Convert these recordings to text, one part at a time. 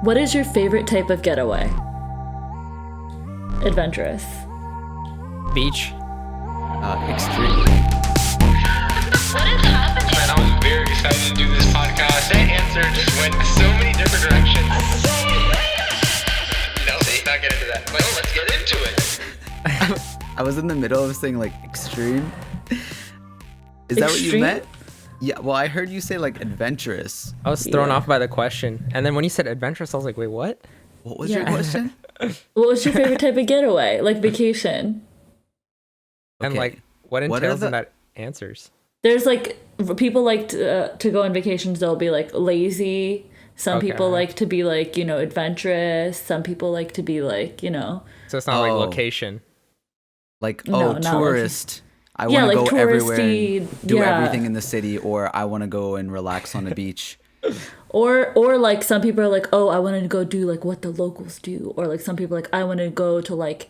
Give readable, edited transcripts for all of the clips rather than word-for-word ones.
What is your favorite type of getaway? Adventurous. Beach. Extreme. What is happening? Man, I was very excited to do this podcast. That answer just went so many different directions. No, let's not get into that. Well, let's get into it. I was in the middle of saying like extreme. Is that what you Extreme? meant? Yeah, well, I heard you say like adventurous. I was thrown off by the question. And then when you said adventurous, I was like, wait, what? What was your question? What was your favorite type of getaway? Like vacation? And Okay. like, what What are entails in the- that answers? There's like people like to go on vacations. They'll be like lazy. Some Okay. people like to be like, you know, adventurous. Some people like to be like, you know. So it's not like Oh. location. Like, No, oh, not tourist. I Yeah, want to like go everywhere touristy, and do yeah. everything in the city, or I want to go and relax on the beach. Or like some people are like, oh, I want to go do like what the locals do. Or like some people are like, I want to go to like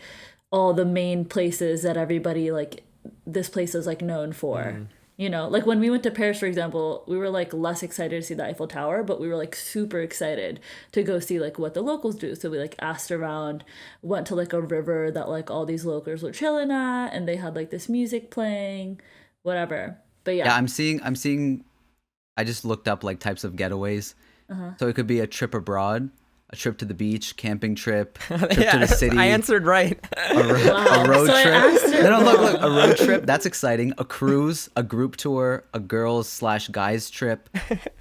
all the main places that everybody like this place is like known for. You know, like when we went to Paris, for example, we were like less excited to see the Eiffel Tower, but we were like super excited to go see like what the locals do. So we like asked around, went to like a river that like all these locals were chilling at, and they had like this music playing, whatever. But Yeah, I'm seeing. I just looked up like types of getaways. So it could be a trip abroad, a trip to the beach, camping trip, trip to the city. I answered right. a road So I asked trip. her- No, look, a road trip. That's exciting. A cruise, a group tour, a girls/guys trip. That's like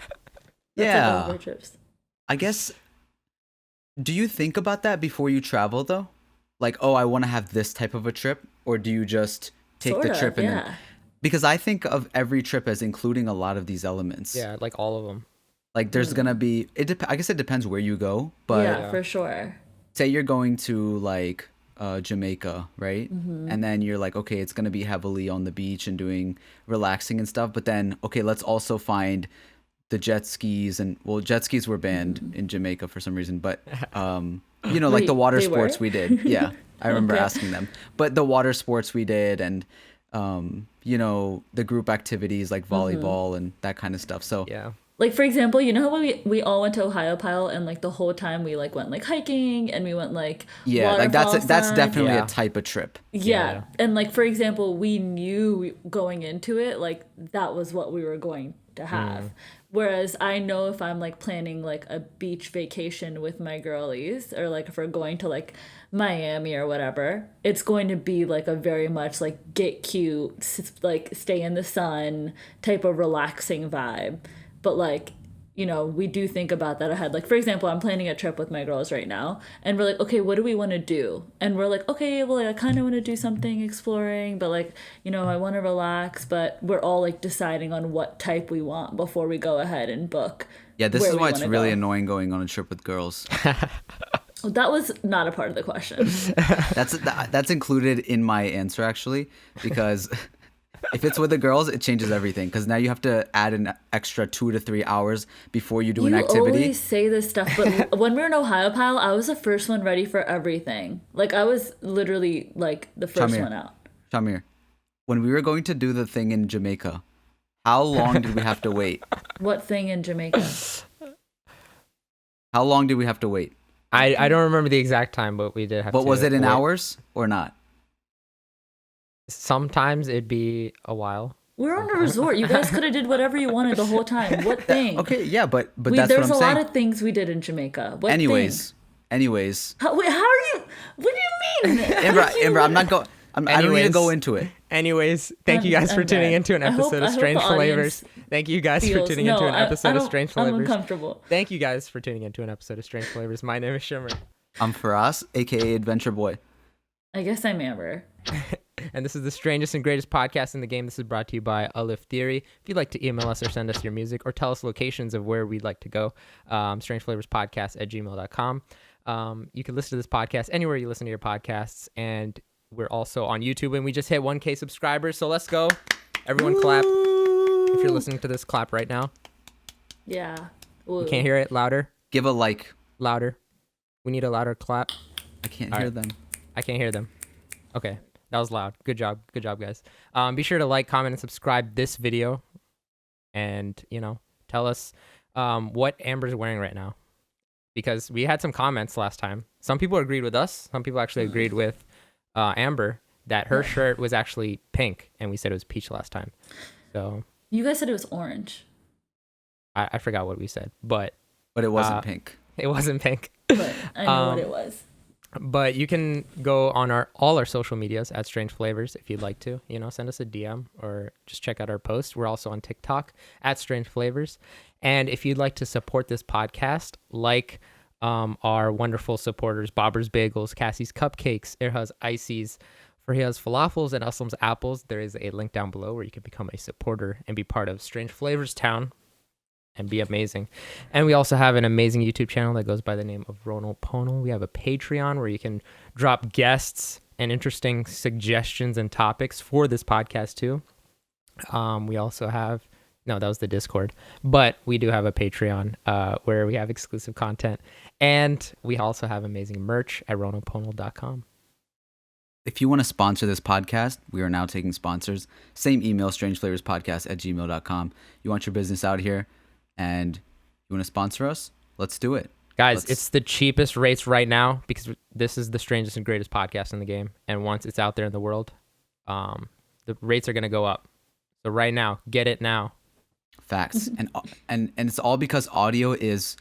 Yeah, all of our trips. I guess. Do you think about that before you travel though? Like, oh, I want to have this type of a trip, or do you just take Sort the of, trip and yeah. then? Because I think of every trip as including a lot of these elements. Yeah, like all of them. Like there's gonna be I guess it depends where you go, but Yeah, for sure. say you're going to like Jamaica, right? Mm-hmm. And then you're like, okay, it's gonna be heavily on the beach and doing relaxing and stuff. But then, okay, let's also find the jet skis and well, jet skis were banned in Jamaica for some reason, but you know, like Wait, the water they sports were? we did. Yeah, I remember Okay. asking them. But the water sports we did and you know, the group activities like volleyball and that kind of stuff. So Yeah. Like for example, you know how we all went to Ohio Pile and like the whole time we like went like hiking and we went like yeah, like that's waterfall definitely Yeah. a type of trip. yeah. And like for example, we knew going into it like that was what we were going to have. Whereas I know if I'm like planning like a beach vacation with my girlies or like if we're going to like Miami or whatever, it's going to be like a very much like get cute, like stay in the sun type of relaxing vibe. But like, you know, we do think about that ahead. Like, for example, I'm planning a trip with my girls right now, and we're like, okay, what do we want to do? And we're like, okay, well, I kind of want to do something exploring, but like, you know, I want to relax, but we're all like deciding on what type we want before we go ahead and book. Yeah, this where is we why it's wanna really go. annoying going on a trip with girls. That was not a part of the question. That's included in my answer actually, because if it's with the girls, it changes everything. Because now you have to add an extra 2 to 3 hours before you do an You activity. always say this stuff, but when we were in Ohio Pile, I was the first one ready for everything. Like, I was literally like the first Shamir. one out. Shamir, when we were going to do the thing in Jamaica, how long did we have to wait? What thing in Jamaica? How long did we have to wait? I don't remember the exact time, but we did have to. But was it in wait. hours or not? Sometimes it'd be a while. We're on a resort. You guys could have did whatever you wanted the whole time. What thing? Okay, yeah, but that's what There's I'm a saying. lot of things we did in Jamaica. What anyways, thing? How are you? What do you mean? Amber, I'm not going. I don't need to Anyways. go into it. Anyways, thank you guys for I'm tuning dead. into an I hope- episode I of hope Strange the audience Flavors. Thank you guys for feels- tuning no, into an I episode of don't- Strange I'm Flavors. uncomfortable. Thank you guys for tuning into an episode of Strange Flavors. My name is Shimmer. I'm Faraz, aka Adventure Boy. I guess I'm Amber. And this is the strangest and greatest podcast in the game. This is brought to you by Alif Theory. If you'd like to email us or send us your music or tell us locations of where we'd like to go, strangeflavorspodcast@gmail.com. You can listen to this podcast anywhere you listen to your podcasts. And we're also on YouTube, and we just hit 1K subscribers. So let's go. Everyone clap. If you're listening to this, clap right now. Yeah. You can't hear it. Louder. Give a like. Louder. We need a louder clap. I can't All hear right. them. I can't hear them. Okay. That was loud. Good job. Good job, guys. Be sure to like, comment, and subscribe this video. And, you know, tell us what Amber's wearing right now. because we had some comments last time. Some people agreed with us. Some people actually agreed with Amber that her shirt was actually pink, and we said it was peach last time. So You guys said it was orange. I forgot what we said, but But it wasn't pink. it wasn't pink. But I know what it was. But you can go on all our social medias at Strange Flavors if you'd like to. Send us a DM or just check out our post. We're also on TikTok at Strange Flavors. And if you'd like to support this podcast, like our wonderful supporters, Bobber's Bagels, Cassie's Cupcakes, Irha's Ices, Fariha's Falafels, and Aslam's Apples, there is a link down below where you can become a supporter and be part of Strange Flavors Town and be amazing. And we also have an amazing YouTube channel that goes by the name of Ronald Pono. We have a Patreon where you can drop guests and interesting suggestions and topics for this podcast too. We also have, no, that was the Discord, but we do have a Patreon where we have exclusive content. And we also have amazing merch at ronaldpono.com. If you want to sponsor this podcast, we are now taking sponsors. Same email, strangeflavorspodcast@gmail.com. You want your business out here and you want to sponsor us? Let's do it. Guys, it's the cheapest rates right now because this is the strangest and greatest podcast in the game. And once it's out there in the world, the rates are going to go up. So right now, get it now. Facts. And it's all because audio is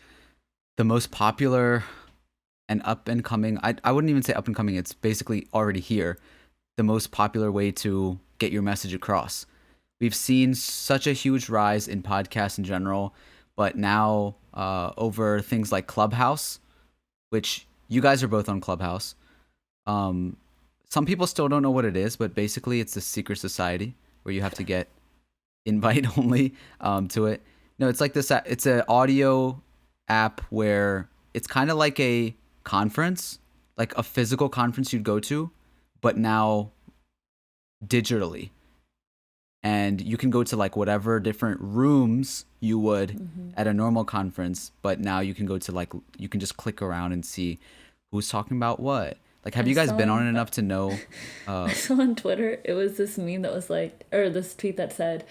the most popular and up and coming. I wouldn't even say up and coming. It's basically already here. The most popular way to get your message across. We've seen such a huge rise in podcasts in general, but now over things like Clubhouse, which you guys are both on Clubhouse. Some people still don't know what it is, but basically it's a secret society where you have to get invite only to it. No, it's like this. It's an audio app where it's kind of like a conference, like a physical conference you'd go to, but now digitally. And you can go to like whatever different rooms you would at a normal conference, but now you can go to like, you can just click around and see who's talking about what. Like, have you guys been on it enough to know? I saw on Twitter, it was this meme that was like, or this tweet that said,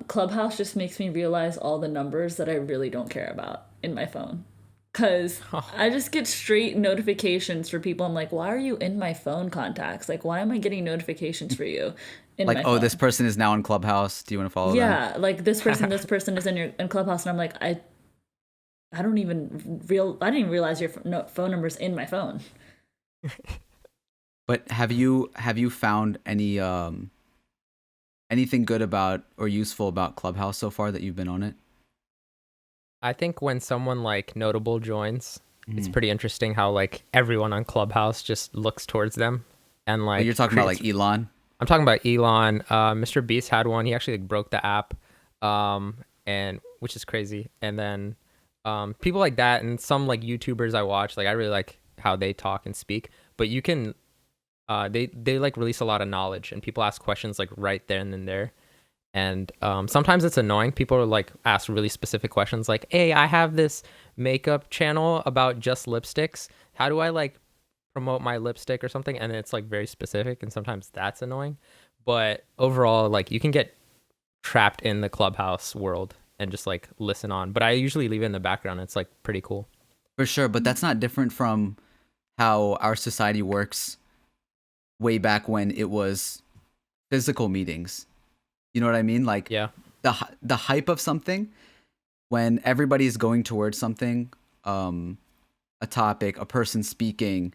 Clubhouse just makes me realize all the numbers that I really don't care about in my phone. Because I just get straight notifications for people. I'm like, why are you in my phone contacts? Like, why am I getting notifications for you? Like, oh, this person is now in Clubhouse. Do you want to follow them? Yeah, like this person is in Clubhouse, and I'm like, I didn't even realize your phone number's in my phone. But have you found any anything good about or useful about Clubhouse so far that you've been on it? I think when someone like notable joins, it's pretty interesting how like everyone on Clubhouse just looks towards them and like. You're talking about like Elon. I'm talking about Elon. Mr. Beast had one. He actually like, broke the app, and which is crazy. And then people like that and some like YouTubers I watch, like I really like how they talk and speak. But you can, they like release a lot of knowledge, and people ask questions like right there and then there. And sometimes it's annoying. People are like ask really specific questions, like, "Hey, I have this makeup channel about just lipsticks. How do I like promote my lipstick or something?" And it's like very specific, and sometimes that's annoying. But overall, like you can get trapped in the Clubhouse world and just like listen on. But I usually leave it in the background. It's like pretty cool. For sure, but that's not different from how our society works way back when it was physical meetings. You know what I mean? Like, yeah, the hype of something, when everybody's going towards something, a topic, a person speaking,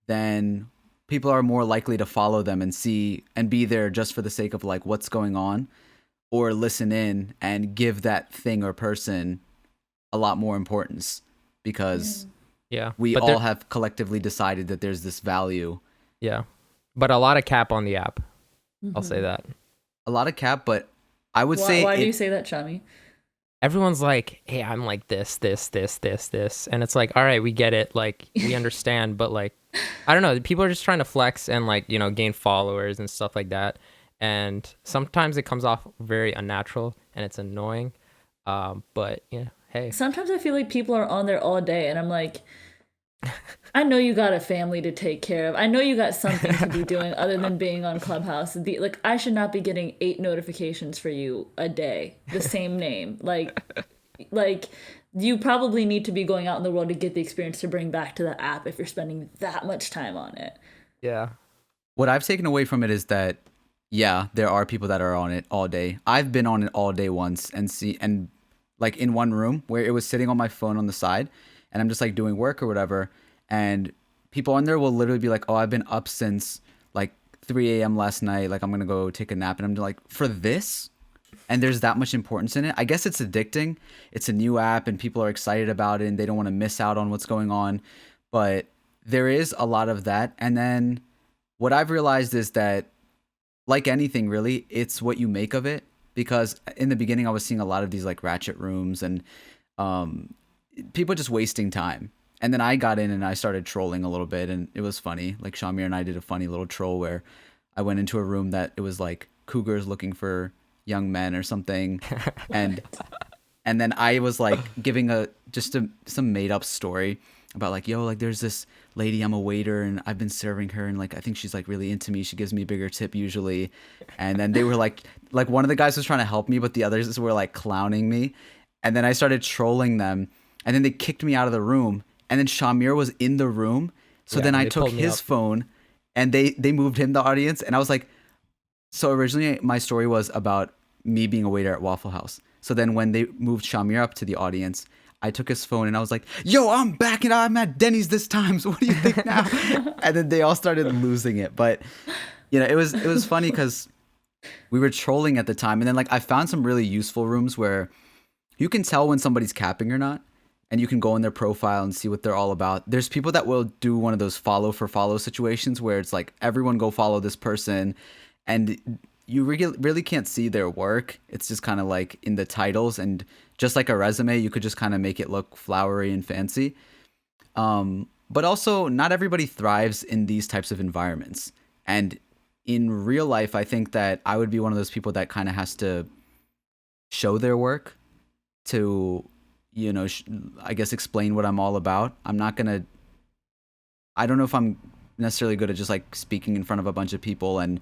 then people are more likely to follow them and see and be there just for the sake of like what's going on, or listen in and give that thing or person a lot more importance because we all have collectively decided that there's this value. Yeah, but a lot of cap on the app. I'll say that. A lot of cap, but I would say... Why do you say that, Shami? Everyone's like, hey, I'm like this. And it's like, all right, we get it. Like, we understand. But like, I don't know. People are just trying to flex and like, you know, gain followers and stuff like that. And sometimes it comes off very unnatural and it's annoying. But yeah, hey. Sometimes I feel like people are on there all day and I'm like... I know you got a family to take care of. I know you got something to be doing other than being on Clubhouse. Like, I should not be getting 8 notifications for you a day, the same name. Like you probably need to be going out in the world to get the experience to bring back to the app if you're spending that much time on it. Yeah. What I've taken away from it is that, yeah, there are people that are on it all day. I've been on it all day once and like in one room where it was sitting on my phone on the side and I'm just like doing work or whatever. And people on there will literally be like, oh, I've been up since like 3 a.m. last night. Like I'm going to go take a nap. And I'm like, for this? And there's that much importance in it. I guess it's addicting. It's a new app and people are excited about it and they don't want to miss out on what's going on. But there is a lot of that. And then what I've realized is that, like anything really, it's what you make of it. Because in the beginning, I was seeing a lot of these like ratchet rooms and people just wasting time. And then I got in and I started trolling a little bit and it was funny. Like Shamir and I did a funny little troll where I went into a room that it was like cougars looking for young men or something. And then I was like giving some made up story about like, yo, like there's this lady, I'm a waiter and I've been serving her and like I think she's like really into me. She gives me a bigger tip usually. And then they were like one of the guys was trying to help me, but the others were like clowning me. And then I started trolling them and then they kicked me out of the room. And then Shamir was in the room. So then I took his phone and they moved him to the audience. And I was like, so originally my story was about me being a waiter at Waffle House. So then when they moved Shamir up to the audience, I took his phone and I was like, yo, I'm back and I'm at Denny's this time. So what do you think now? And then they all started losing it. But, you know, it was funny because we were trolling at the time. And then like I found some really useful rooms where you can tell when somebody's capping or not. And you can go in their profile and see what they're all about. There's people that will do one of those follow for follow situations where it's like, everyone go follow this person. And you really can't see their work. It's just kind of like in the titles. And just like a resume, you could just kind of make it look flowery and fancy. But also, not everybody thrives in these types of environments. And in real life, I think that I would be one of those people that kind of has to show their work to, you know, I guess explain what I'm all about. I don't know if I'm necessarily good at just like speaking in front of a bunch of people and,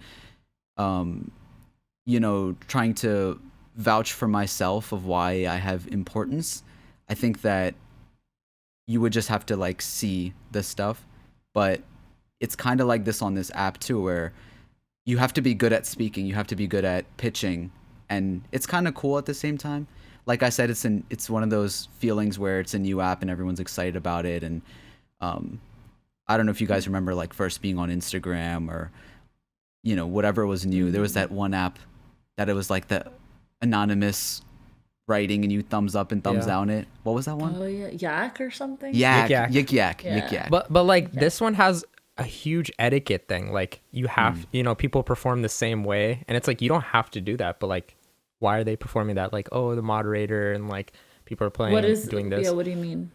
you know, trying to vouch for myself of why I have importance. I think that you would just have to like see this stuff, but it's kind of like this on this app too, where you have to be good at speaking. You have to be good at pitching, and it's kind of cool at the same time. Like I said, it's one of those feelings where it's a new app and everyone's excited about it. And I don't know if you guys remember like first being on Instagram or, you know, whatever was new. There was that one app that it was like the anonymous writing and you thumbs up and thumbs down it. What was that one? Oh yeah, Yak or something. Yak. Yik Yak. But like this one has a huge etiquette thing. Like you have, you know, people perform the same way, and it's like you don't have to do that, but like, why are they performing that? Like, oh, the moderator and like people are playing, doing this. Yeah, what do you mean?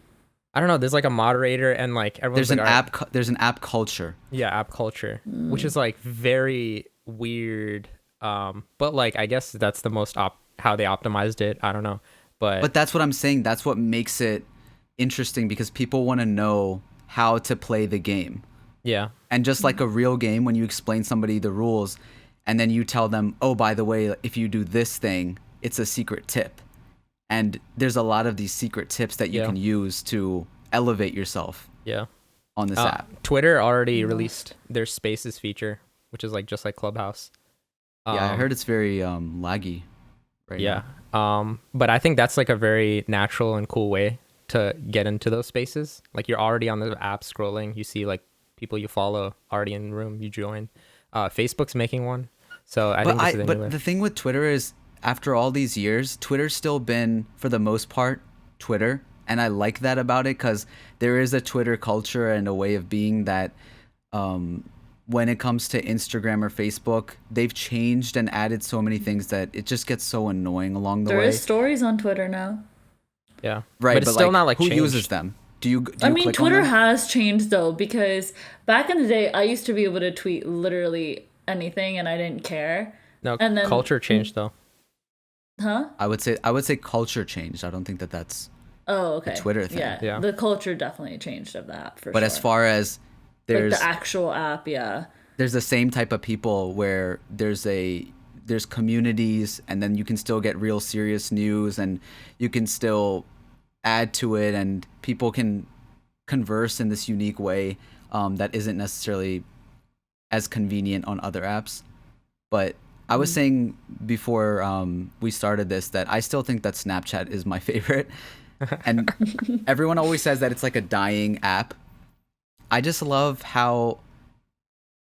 I don't know. There's like a moderator and like everyone's there's an app culture. Yeah, app culture, which is like very weird. But like I guess that's the most how they optimized it. I don't know, but that's what I'm saying. That's what makes it interesting because people want to know how to play the game. Yeah, and just like a real game, when you explain somebody the rules. And then you tell them, oh, by the way, if you do this thing, it's a secret tip. And there's a lot of these secret tips that you can use to elevate yourself on this app. Twitter already released their Spaces feature, which is like just like Clubhouse. Yeah, I heard it's very laggy right now. But I think that's like a very natural and cool way to get into those spaces. Like you're already on the app scrolling. You see like people you follow already in the room. You join. Facebook's making one, so I think this is the new way. But the thing with Twitter is, after all these years, Twitter's still been, for the most part, Twitter, and I like that about it because there is a Twitter culture and a way of being that, when it comes to Instagram or Facebook, they've changed and added so many things that it just gets so annoying along the way. There is stories on Twitter now. Yeah, right, but it's still not like who changed. uses them? Do you I mean, click Twitter on them? has changed though, because back in the day, I used to be able to tweet literally anything and I didn't care. No, and then, culture changed though. Huh? I would say culture changed. I don't think that's okay. a Twitter thing. Yeah, the culture definitely changed of that for sure. But as far as there's like the actual app, there's the same type of people where there's communities, and then you can still get real serious news, and you can still add to it, and people can converse in this unique way that isn't necessarily as convenient on other apps. But I was saying before we started this that I still think that Snapchat is my favorite. And everyone always says that it's like a dying app. I just love how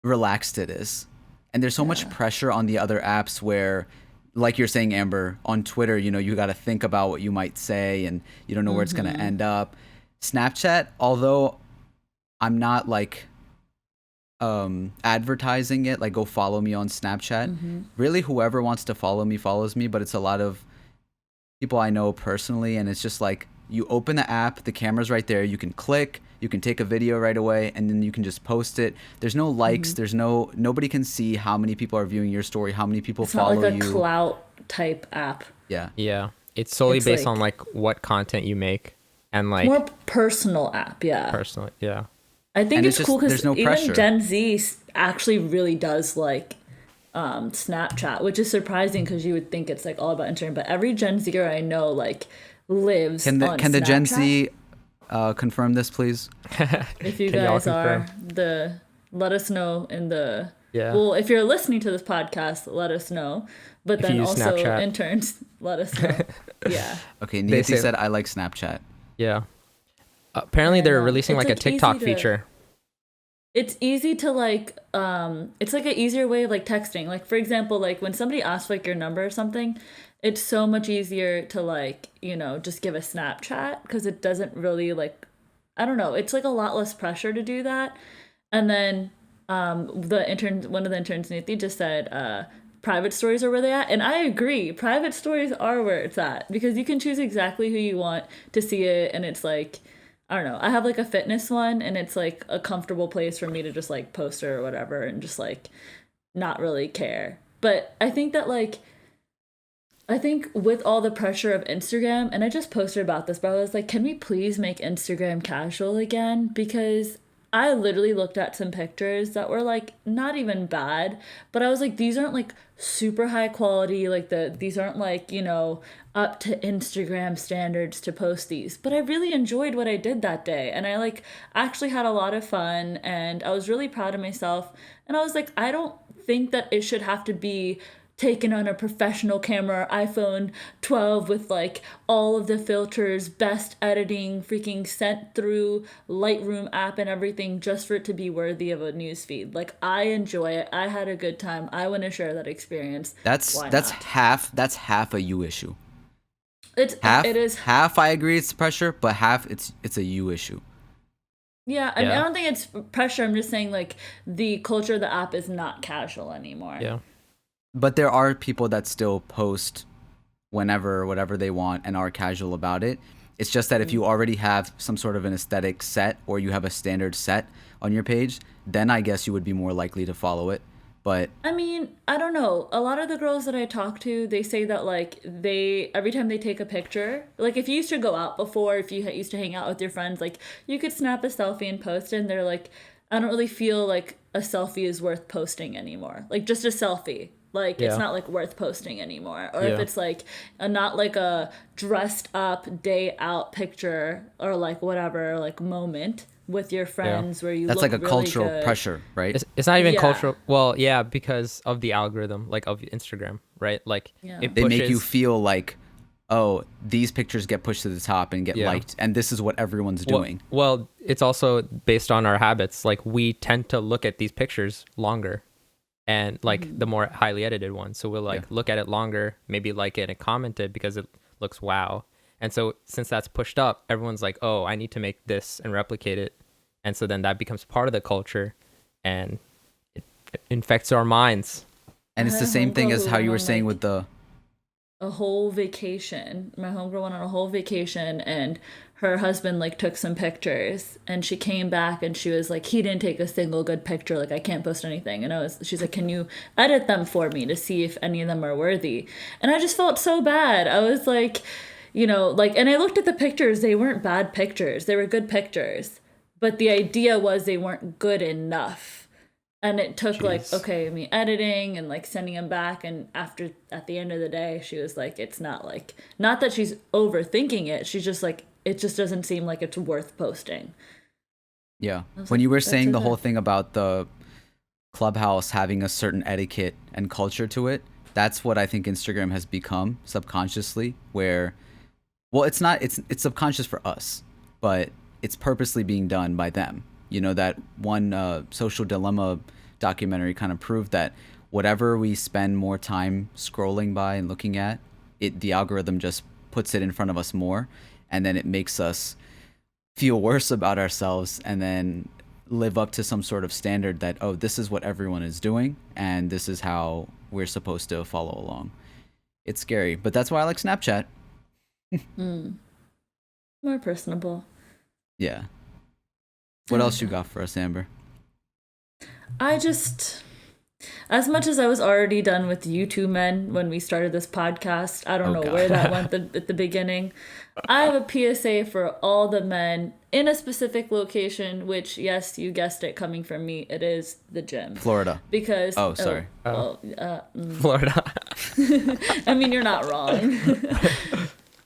relaxed it is. And there's so much pressure on the other apps where, like you're saying, Amber, on Twitter, you got to think about what you might say and you don't know where it's going to end up. Snapchat, although I'm not like advertising it, like go follow me on Snapchat. Really, whoever wants to follow me follows me, but it's a lot of people I know personally, and it's just like you open the app, the camera's right there, you can click, you can take a video right away, and then you can just post it. There's no likes, there's nobody can see how many people are viewing your story, how many people follow you. It's not like a clout type app. Yeah, it's solely based on like what content you make, and like more personal app. Personally, yeah. I think it's cool because no even pressure. Gen Z actually really does like Snapchat, which is surprising because you would think it's like all about Instagram. But every Gen Zer I know like lives on Snapchat. Can the Gen Z confirm this, please? If you guys are let us know in the well, if you're listening to this podcast, let us know. But if then also Snapchat. interns, let us know. Yeah. Okay, Nancy said I like Snapchat. Yeah. Apparently they're releasing like a TikTok feature. It's easy to like it's like an easier way of like texting. Like for example, like when somebody asks like your number or something, it's so much easier to like, just give a Snapchat because it doesn't really like, I don't know, it's like a lot less pressure to do that. And then one of the interns, Nathan, just said private stories are where they at. And I agree. Private stories are where it's at because you can choose exactly who you want to see it. And it's like, I don't know. I have like a fitness one and it's like a comfortable place for me to just like post or whatever and just like not really care. But I think that like, with all the pressure of Instagram, and I just posted about this, but I was like, can we please make Instagram casual again? Because I literally looked at some pictures that were like not even bad, but I was like, these aren't like super high quality, like these aren't like, up to Instagram standards to post these. But I really enjoyed what I did that day, and I like actually had a lot of fun, and I was really proud of myself. And I was like, I don't think that it should have to be taken on a professional camera, iPhone 12 with like all of the filters, best editing, freaking sent through Lightroom app and everything just for it to be worthy of a newsfeed. Like I enjoy it. I had a good time. I want to share that experience. That's half a you issue. It is half. I agree it's pressure, but half it's a you issue. Yeah, I mean, I don't think it's pressure. I'm just saying like the culture of the app is not casual anymore. Yeah. But there are people that still post whenever, whatever they want and are casual about it. It's just that if you already have some sort of an aesthetic set or you have a standard set on your page, then I guess you would be more likely to follow it. But I mean, I don't know. A lot of the girls that I talk to, they say that like every time they take a picture, like if you used to go out before, if you used to hang out with your friends, like you could snap a selfie and post it, and they're like, I don't really feel like a selfie is worth posting anymore. Like just a selfie. Like it's not like worth posting anymore. Or if it's like not like a dressed up day out picture or like whatever like moment with your friends where you that's look like a really cultural good. pressure, right? It's not even cultural. Well, yeah, because of the algorithm, like of Instagram, right? Like it they pushes, make you feel like, oh, these pictures get pushed to the top and get liked, and this is what everyone's doing. Well, it's also based on our habits. Like we tend to look at these pictures longer. And like the more highly edited ones. So we'll like look at it longer, maybe like it and comment it because it looks wow. And so since that's pushed up, everyone's like, oh, I need to make this and replicate it. And so then that becomes part of the culture and it infects our minds. And it's the same thing as how you were saying with the a whole vacation. My homegirl went on a whole vacation and her husband like took some pictures and she came back and she was like, he didn't take a single good picture. Like I can't post anything. And she's like, can you edit them for me to see if any of them are worthy? And I just felt so bad. I was like, and I looked at the pictures. They weren't bad pictures. They were good pictures. But the idea was they weren't good enough. And it took me editing and like sending them back. And at the end of the day, she was like, it's not that she's overthinking it. She's just like, it just doesn't seem like it's worth posting. Yeah. I was When like, you were that's saying the okay. whole thing about the Clubhouse having a certain etiquette and culture to it, that's what I think Instagram has become subconsciously, where, well, it's not, it's subconscious for us, but it's purposely being done by them. You know, that one Social Dilemma documentary kind of proved that whatever we spend more time scrolling by and looking at, the algorithm just puts it in front of us more, and then it makes us feel worse about ourselves, and then live up to some sort of standard that, oh, this is what everyone is doing and this is how we're supposed to follow along. It's scary, but that's why I like Snapchat. More personable. Yeah. What else you got for us, Amber? I just, as much as I was already done with you two men when we started this podcast, I don't Oh, know God. where that went at the beginning. I have a PSA for all the men in a specific location, which, yes, you guessed it, coming from me, it is the gym. Florida. Because Oh, sorry. Florida. I mean, you're not wrong.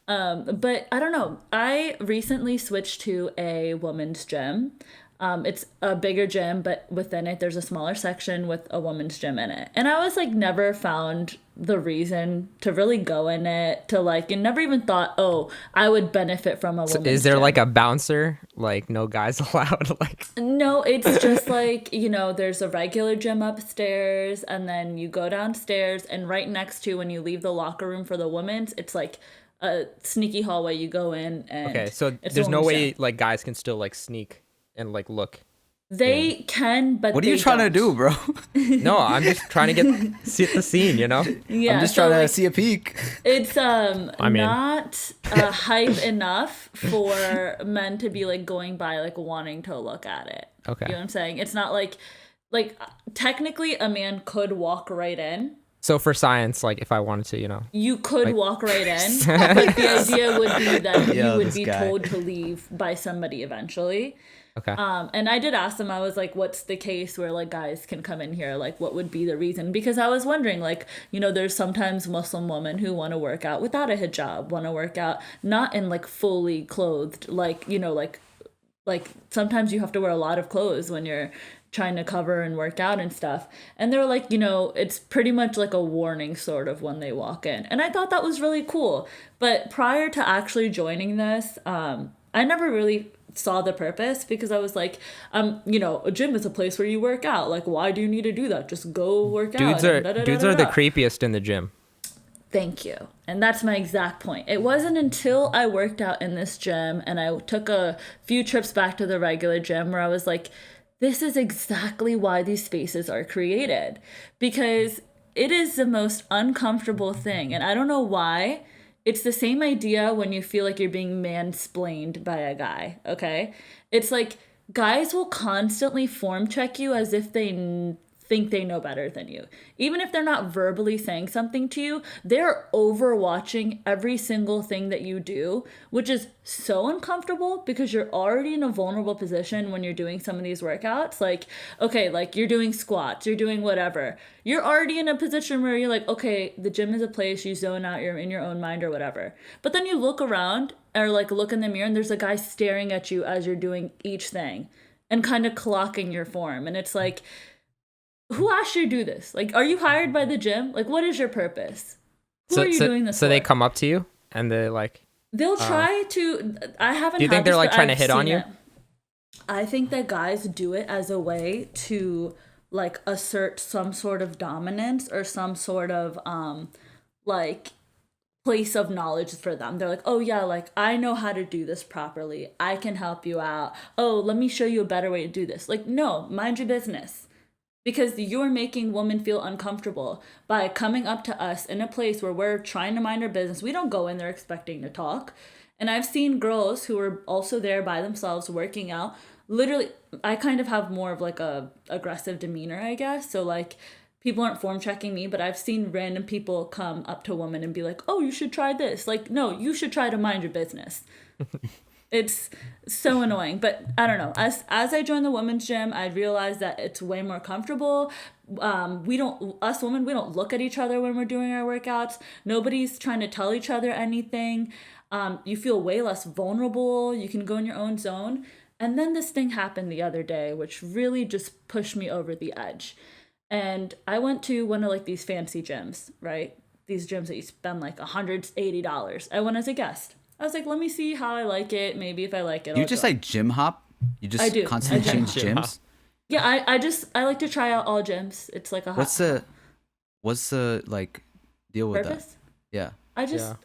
But I don't know. I recently switched to a woman's gym. It's a bigger gym, but within it, there's a smaller section with a woman's gym in it. And I was like, never found the reason to really go in it, to like, and never even thought, oh, I would benefit from a woman's Is there gym. like a bouncer? Like no guys allowed? Like No, it's just like, you know, there's a regular gym upstairs, and then you go downstairs, and right next to, when you leave the locker room for the women's, it's like a sneaky hallway you go in, and okay, so it's a there's no women's way gym. like guys can still like sneak and like look. They can, but What are you they trying to don't. do, bro? No, I'm just trying to see the scene, you know? Yeah, I'm just so, trying to like, see a peek. it's mean- not hype enough for men to be like going by like wanting to look at it. Okay. You know what I'm saying? It's not like technically a man could walk right in. So for science, like if I wanted to, you know. You could walk right in, but the idea would be that Yo, you would this be guy. told to leave by somebody eventually. Okay. And I did ask them, I was like, what's the case where like guys can come in here? Like, what would be the reason? Because I was wondering, like, you know, there's sometimes Muslim women who want to work out without a hijab, want to work out not in like fully clothed, like, you know, like sometimes you have to wear a lot of clothes when you're trying to cover and work out and stuff. And they're like, you know, it's pretty much like a warning sort of when they walk in. And I thought that was really cool. But prior to actually joining this, I never really saw the purpose, because I was like, you know, a gym is a place where you work out. Like, why do you need to do that? Just go work Dudes out. are and dudes are the da-da-da-da-da. creepiest in the gym. Thank you. And that's my exact point. It wasn't until I worked out in this gym and I took a few trips back to the regular gym where I was like, this is exactly why these spaces are created. Because it is the most uncomfortable thing. And I don't know why. It's the same idea when you feel like you're being mansplained by a guy, okay? It's like guys will constantly form check you as if they think they know better than you. Even if they're not verbally saying something to you, they're overwatching every single thing that you do, which is so uncomfortable because you're already in a vulnerable position when you're doing some of these workouts. Like, okay, like you're doing squats, you're doing whatever. You're already in a position where you're like, okay, the gym is a place, you zone out, you're in your own mind or whatever. But then you look around or like look in the mirror and there's a guy staring at you as you're doing each thing and kind of clocking your form. And it's like, who asked you to do this? Like, are you hired by the gym? Like, what is your purpose? Who are you doing this so for? they come up to you and they're like, They'll try to. I haven't. do you think had they're this, like but trying to I've hit on seen you? it. I think that guys do it as a way to like assert some sort of dominance or some sort of like place of knowledge for them. They're like, oh yeah, like I know how to do this properly. I can help you out. Oh, let me show you a better way to do this. Like, no, mind your business. Because you're making women feel uncomfortable by coming up to us in a place where we're trying to mind our business. We don't go in there expecting to talk. And I've seen girls who are also there by themselves working out. Literally, I kind of have more of like a aggressive demeanor, I guess. So like people aren't form checking me, but I've seen random people come up to women and be like, oh, you should try this. Like, no, you should try to mind your business. It's so annoying, but I don't know. As I joined the women's gym, I realized that it's way more comfortable. Us women, we don't look at each other when we're doing our workouts. Nobody's trying to tell each other anything. You feel way less vulnerable. You can go in your own zone. And then this thing happened the other day, which really just pushed me over the edge. And I went to one of like these fancy gyms, right? These gyms that you spend like $180. I went as a guest. I was like, let me see how I like it. Maybe if I like it, You I'll just go. like gym hop? You just I do. constantly I do. change Gym hop. gyms? Yeah, I like to try out all gyms. It's like a hot What's the like deal with purpose. that? Yeah.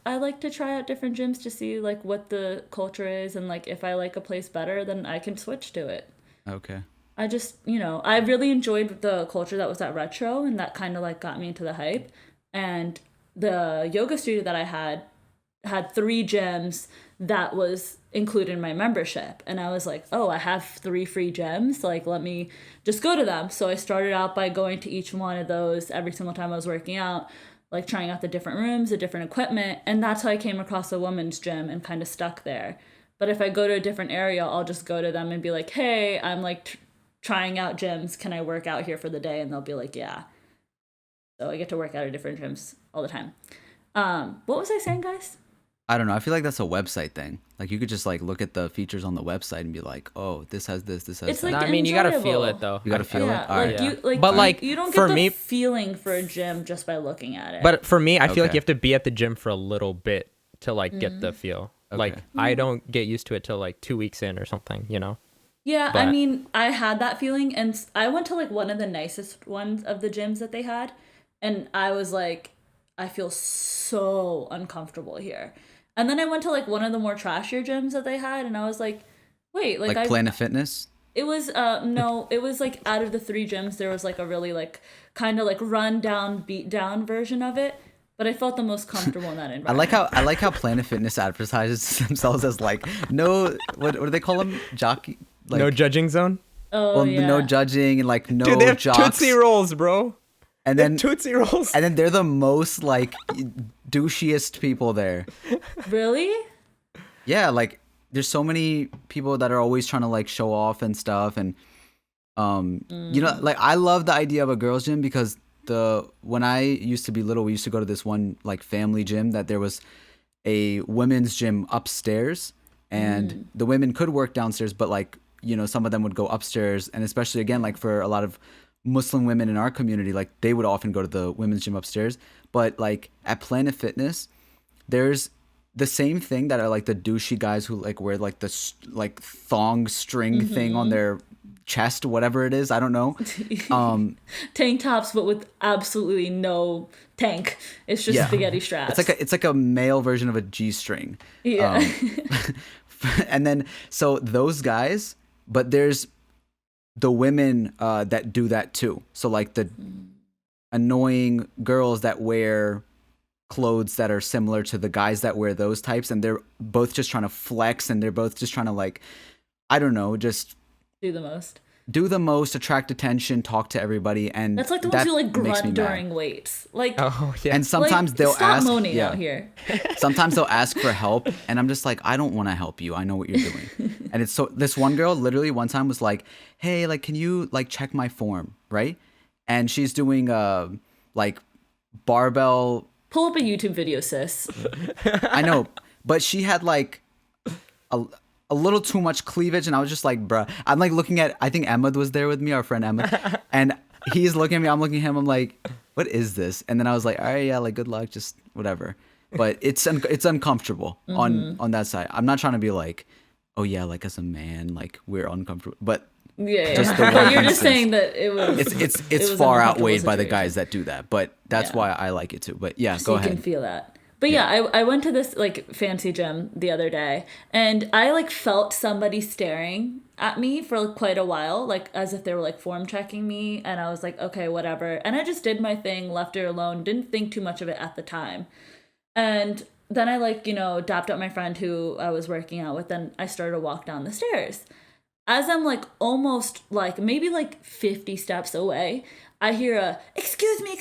I like to try out different gyms to see like what the culture is, and like if I like a place better, then I can switch to it. Okay. I just, I really enjoyed the culture that was at Retro, and that kind of like got me into the hype. And the yoga studio that I had 3 gyms that was included in my membership. And I was like, oh, I have 3 free gyms. Like, let me just go to them. So I started out by going to each one of those every single time I was working out, like trying out the different rooms, the different equipment. And that's how I came across a women's gym and kind of stuck there. But if I go to a different area, I'll just go to them and be like, hey, I'm like trying out gyms. Can I work out here for the day? And they'll be like, yeah. So I get to work out at different gyms all the time. What was I saying, guys? I don't know. I feel like that's a website thing. Like you could just like look at the features on the website and be like, oh, this has this, this has It's that. like I mean, you gotta feel enjoyable. it though. You gotta feel Yeah, it. All right. like you, like, But, like, you don't for get the me- feeling for a gym just by looking at it. But for me, I feel like Okay. you have to be at the gym for a little bit to like get the feel. Like Okay. I don't get used to it till like 2 weeks in or something, you know? yeah, but- I mean, I had that feeling, and I went to like one of the nicest ones of the gyms that they had, and I was like, I feel so uncomfortable here. And then I went to like one of the more trashier gyms that they had, and I was like, wait, Like Planet Fitness? It was no, it was like out of the 3 gyms, there was like a really like kind of like run down, beat down version of it. But I felt the most comfortable in that environment. I like how Planet Fitness advertises themselves as like no what do they call them? Jockey like No judging zone? Oh well, yeah. no judging and like no Dude, they have jocks. Tootsie Rolls, bro. and They then have Tootsie Rolls. and then they're the most like douchiest people there. Really? Yeah, like there's so many people that are always trying to like show off and stuff, and you know, like I love the idea of a girls' gym because when I used to be little, we used to go to this one like family gym that there was a women's gym upstairs, and the women could work downstairs, but like, you know, some of them would go upstairs, and especially again like for a lot of Muslim women in our community, like they would often go to the women's gym upstairs. But like at Planet Fitness, there's the same thing that are like the douchey guys who like wear like the like thong string thing on their chest, whatever it is, I don't know. Tank tops, but with absolutely no tank. It's just Yeah. spaghetti straps. It's like a male version of a G-string. Yeah. And then so those guys, but there's the women that do that too. So like the annoying girls that wear clothes that are similar to the guys that wear those types, and they're both just trying to flex, and they're both just trying to like, I don't know, just Do the most. do the most, attract attention, talk to everybody, and That's like the ones that who like makes me grunt mad. during weights. Like, Oh yeah. And sometimes like, they'll stop ask, moaning yeah. out here. Sometimes they'll ask for help, and I'm just like, I don't want to help you. I know what you're doing. And it's so this one girl literally one time was like, hey, like, can you like check my form, right? And she's doing like barbell. Pull up a YouTube video, sis. I know, but she had like a little too much cleavage, and I was just like, bruh. I'm like looking at, I think Emma was there with me, our friend Emma, and he's looking at me, I'm looking at him, I'm like, what is this? And then I was like, all right, yeah, like good luck, just whatever. But it's uncomfortable on that side. I'm not trying to be like, oh yeah, like as a man, like we're uncomfortable, but Yeah. Just the But one you're just instance. saying that it was. it's it was far an uncomfortable outweighed by the situation. guys that do that. But that's Yeah. why I like it too. But yeah, So go you ahead. can feel that. But yeah, I went to this like fancy gym the other day, and I like felt somebody staring at me for like, quite a while, like as if they were like form checking me, and I was like, okay, whatever. And I just did my thing, left it alone, didn't think too much of it at the time. And then I like, dapped up my friend who I was working out with, and I started to walk down the stairs. As I'm like almost like maybe like 50 steps away, I hear a excuse me,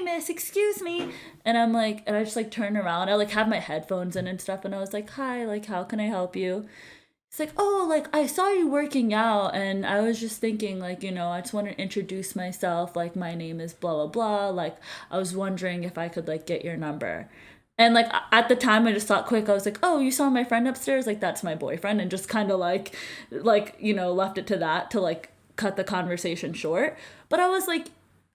miss, excuse me. And I'm like, and I just like turn around. I like have my headphones in and stuff, and I was like, hi, like how can I help you? It's like, oh, like I saw you working out, and I was just thinking like, I just want to introduce myself, like my name is blah blah blah, like I was wondering if I could like get your number. And like at the time, I just thought quick. I was like, "Oh, you saw my friend upstairs? Like that's my boyfriend," and just kind of like left it to that to like cut the conversation short. But I was like,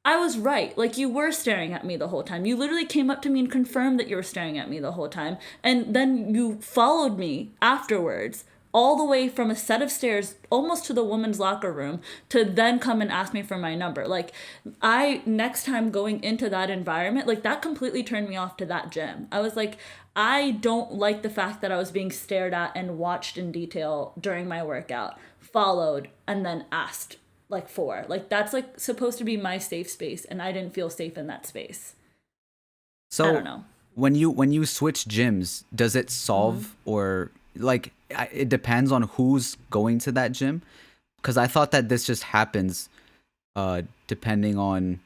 I was right. Like you were staring at me the whole time. You literally came up to me and confirmed that you were staring at me the whole time, and then you followed me afterwards all the way from a set of stairs almost to the woman's locker room to then come and ask me for my number. Like I next time going into that environment, like that completely turned me off to that gym. I was like, I don't like the fact that I was being stared at and watched in detail during my workout, followed, and then asked like for. Like that's like supposed to be my safe space, and I didn't feel safe in that space. So I don't know. When you switch gyms, does it solve or like it depends on who's going to that gym? Because I thought that this just happens depending on.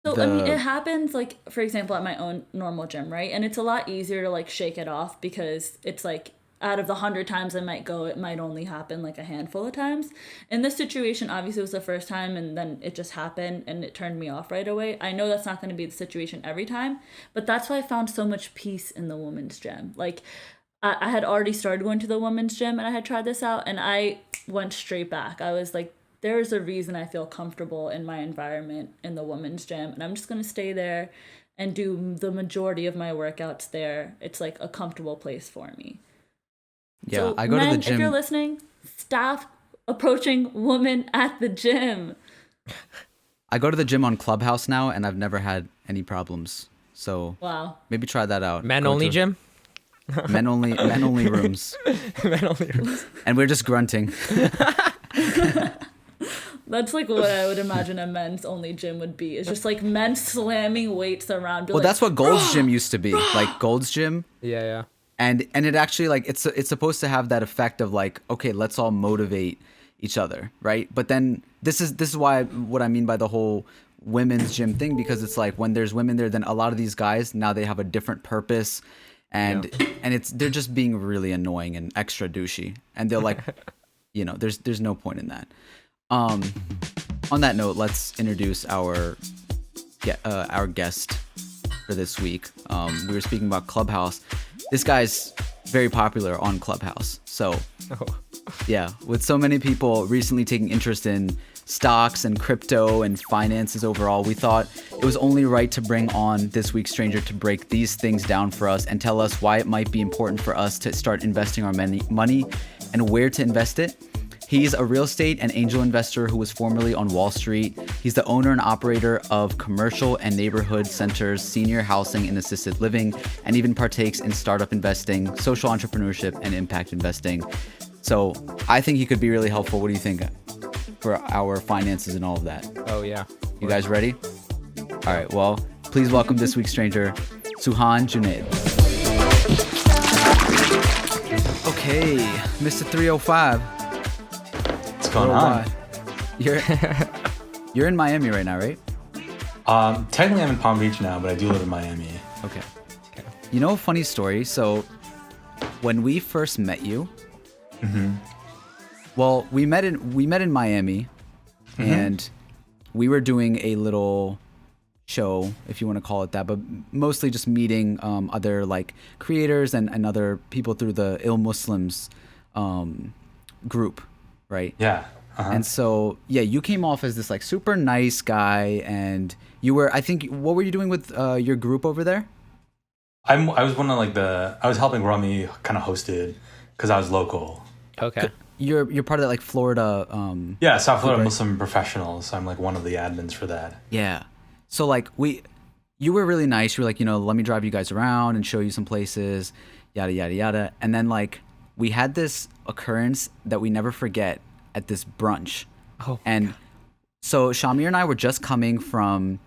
So I mean, it happens like, for example, at my own normal gym, right? And it's a lot easier to like shake it off because it's like out of the 100 times I might go, it might only happen like a handful of times. In this situation, obviously it was the first time and then it just happened and it turned me off right away. I know that's not going to be the situation every time, but that's why I found so much peace in the women's gym. Like I had already started going to the women's gym and I had tried this out and I went straight back. I was like, there's a reason I feel comfortable in my environment in the women's gym, and I'm just going to stay there and do the majority of my workouts there. It's like a comfortable place for me. Yeah, So, I go men, to the gym. if you're listening, stop approaching women at the gym. I go to the gym on Clubhouse now, and I've never had any problems. So Wow. maybe try that out. Men Go only to gym? Men only rooms. Men only rooms. And we're just grunting. That's like what I would imagine a men's only gym would be. It's just like men slamming weights around. Well, that's what Gold's Gym used to be. Like Gold's Gym. Yeah. And it actually like it's supposed to have that effect of like, okay, let's all motivate each other, right? But then this is why what I mean by the whole women's gym thing, because it's like when there's women there, then a lot of these guys now they have a different purpose, and they're just being really annoying and extra douchey, and they're like, there's no point in that. On that note, let's introduce our guest for this week. We were speaking about Clubhouse. This guy's very popular on Clubhouse. So, yeah, with so many people recently taking interest in stocks and crypto and finances overall, we thought it was only right to bring on this week's stranger to break these things down for us and tell us why it might be important for us to start investing our money and where to invest it. He's a real estate and angel investor who was formerly on Wall Street. He's the owner and operator of commercial and neighborhood centers, senior housing and assisted living, and even partakes in startup investing, social entrepreneurship, and impact investing. So I think he could be really helpful. What do you think for our finances and all of that? Oh, yeah. You guys ready? All right. Well, please welcome this week's stranger, Suhan Junaid. Okay, Mr. 305. What's going on? You're in Miami right now, right? Technically I'm in Palm Beach now, but I do live in Miami. Okay. You know a funny story? So when we first met you, well, we met in Miami, and we were doing a little show, if you want to call it that, but mostly just meeting other like creators and other people through the Ill Muslims group, right? Yeah. And so, yeah, you came off as this like super nice guy, and you were, I think, what were you doing with your group over there? I was one of like I was helping Rami kind of hosted because I was local. Okay. You're part of that like Florida. Yeah, South Florida Muslim professionals. I'm like one of the admins for that. Yeah. So like you were really nice. You were like, let me drive you guys around and show you some places, yada, yada, yada. And then like we had this occurrence that we never forget at this brunch. Oh, and so Shamir and I were just coming from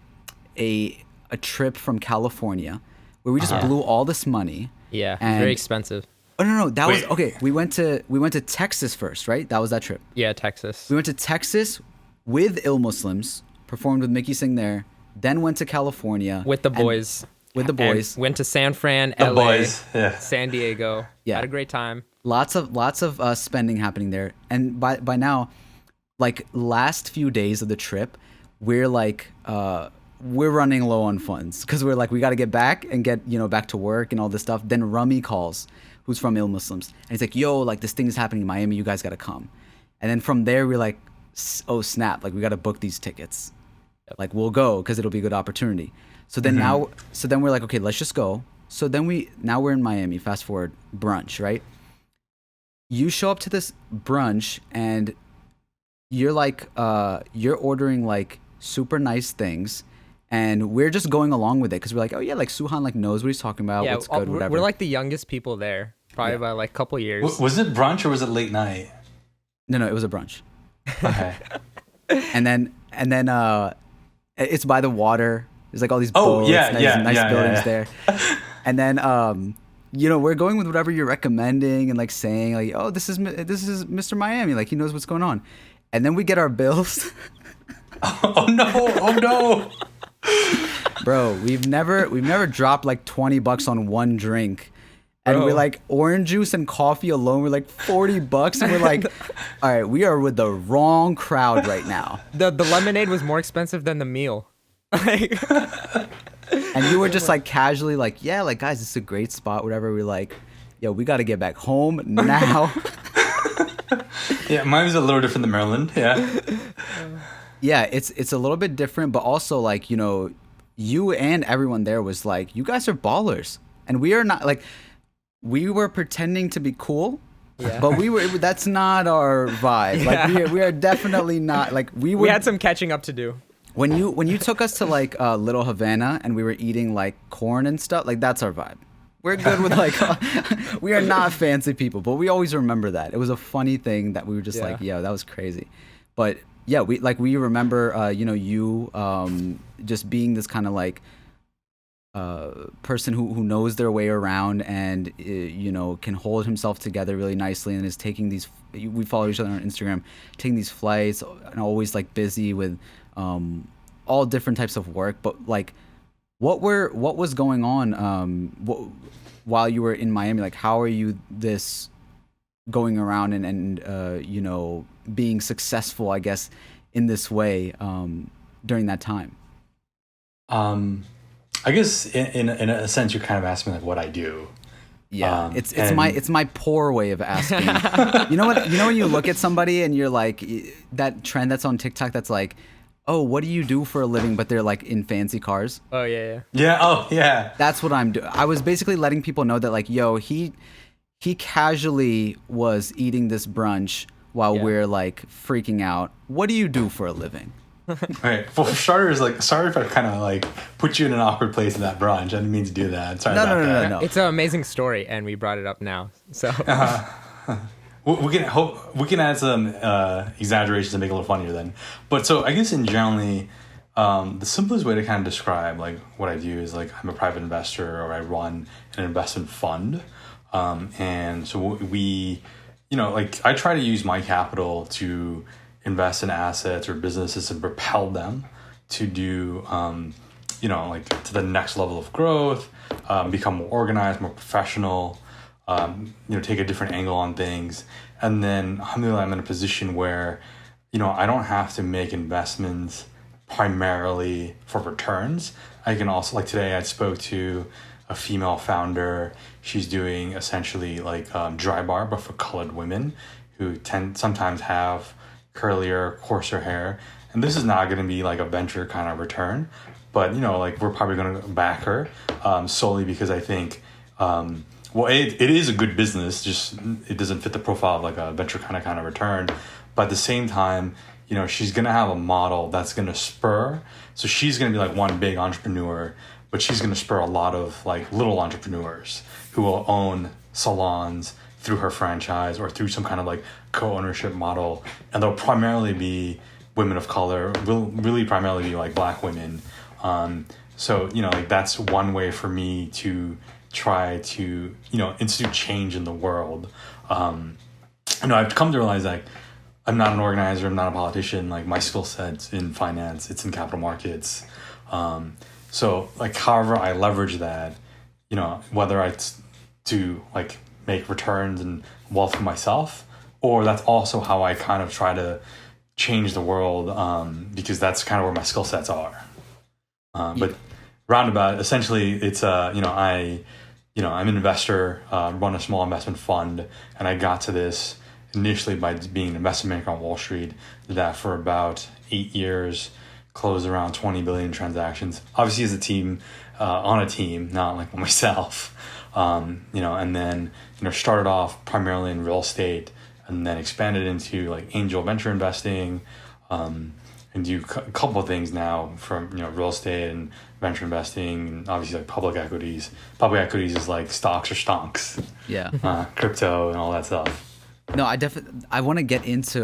a trip from California where we just blew all this money. Yeah, and very expensive. Oh no, that was Wait. okay. We went to Texas first, right? That was that trip. Yeah, Texas. We went to Texas with Ill Muslims, performed with Mickey Singh there, then went to California With the boys. With the boys. And went to San Fran, The LA, boys, yeah. San Diego. Yeah. Had a great time. Lots of spending happening there, and by now, like last few days of the trip, we're like we're running low on funds because we're like, we got to get back and get, back to work and all this stuff. Then Rummy calls, who's from Ill Muslims. And he's like, yo, like this thing is happening in Miami. You guys got to come. And then from there, we're like, oh, snap. Like we got to book these tickets. Like we'll go because it'll be a good opportunity. So then then we're like, okay, let's just go. So then now we're in Miami. Fast forward, brunch, right? You show up to this brunch and you're like, you're ordering like super nice things. And we're just going along with it because we're like, oh yeah, like Suhan like knows what he's talking about. What's good, whatever. We're like the youngest people there, probably by like a couple years. Was it brunch or was it late night? No, it was a brunch. Okay. and then it's by the water. There's like all these boats, nice buildings there. And then we're going with whatever you're recommending and like saying like, oh, this is Mr. Miami, like he knows what's going on. And then we get our bills. Oh no. Bro, we've never dropped like $20 on one drink. And we're like orange juice and coffee alone. We're like $40, and we're like, all right, we are with the wrong crowd right now. The lemonade was more expensive than the meal. Like, and you were just like casually like, yeah, like guys, this is a great spot. Whatever. We're like, yo, we got to get back home now. Yeah, mine was a little different than Maryland. Yeah. Yeah, it's a little bit different, but also like you and everyone there was like, you guys are ballers, and we are not. Like, we were pretending to be cool, but that's not our vibe. Like we are definitely not like we had some catching up to do. When you took us to like Little Havana and we were eating like corn and stuff, like that's our vibe. We're good with like we are not fancy people, but we always remember that. It was a funny thing that we were just like, yeah, that was crazy. But yeah, we remember you just being this kind of like person who knows their way around and can hold himself together really nicely and is taking these. We follow each other on Instagram, taking these flights and always like busy with all different types of work. But like, what was going on while you were in Miami? Like, how are you going around and being successful, I guess, in this way during that time? I guess in a sense, you're kind of asking like what I do. Yeah, it's my poor way of asking. You know what? When you look at somebody and you're like, that trend that's on TikTok that's like, oh, what do you do for a living? But they're like in fancy cars. Oh yeah. Yeah. Oh yeah. That's what I'm doing. I was basically letting people know that like, yo, he casually was eating this brunch while we're like freaking out. What do you do for a living? Right. For starters, like, sorry if I kind of like put you in an awkward place in that brunch. I didn't mean to do that. Sorry about that. No. It's an amazing story, and we brought it up now. So we can add some exaggerations to make it a little funnier then. But so I guess in generally, the simplest way to kind of describe like what I do is like I'm a private investor or I run an investment fund, and so we, like I try to use my capital to invest in assets or businesses and propel them to do, like to the next level of growth, become more organized, more professional, take a different angle on things. And then alhamdulillah, I'm in a position where, I don't have to make investments primarily for returns. I can also, like today I spoke to a female founder. She's doing essentially like dry bar, but for colored women who sometimes have curlier, coarser hair. And this is not going to be like a venture kind of return, but like we're probably going to back her solely because I think, it is a good business, just it doesn't fit the profile of like a venture kind of return. But at the same time, she's going to have a model that's going to spur. So she's going to be like one big entrepreneur, but she's going to spur a lot of like little entrepreneurs who will own salons through her franchise or through some kind of like co-ownership model, and they'll primarily be women of color, will really primarily be like Black women. So like that's one way for me to try to institute change in the world. I've come to realize like I'm not an organizer, I'm not a politician. Like my skill set's in finance, it's in capital markets. So like however I leverage that, whether it's to like make returns and wealth for myself, or that's also how I kind of try to change the world, because that's kind of where my skill sets are. But roundabout, essentially, it's I'm an investor, run a small investment fund, and I got to this initially by being an investment banker on Wall Street. Did that for about 8 years, closed around 20 billion transactions. Obviously, as a team, on a team, not like myself. And then started off primarily in real estate, and then expanded into like angel venture investing, and do a couple of things now from real estate and venture investing, and obviously like public equities. Public equities is like stocks or stonks, crypto and all that stuff. No, I want to get into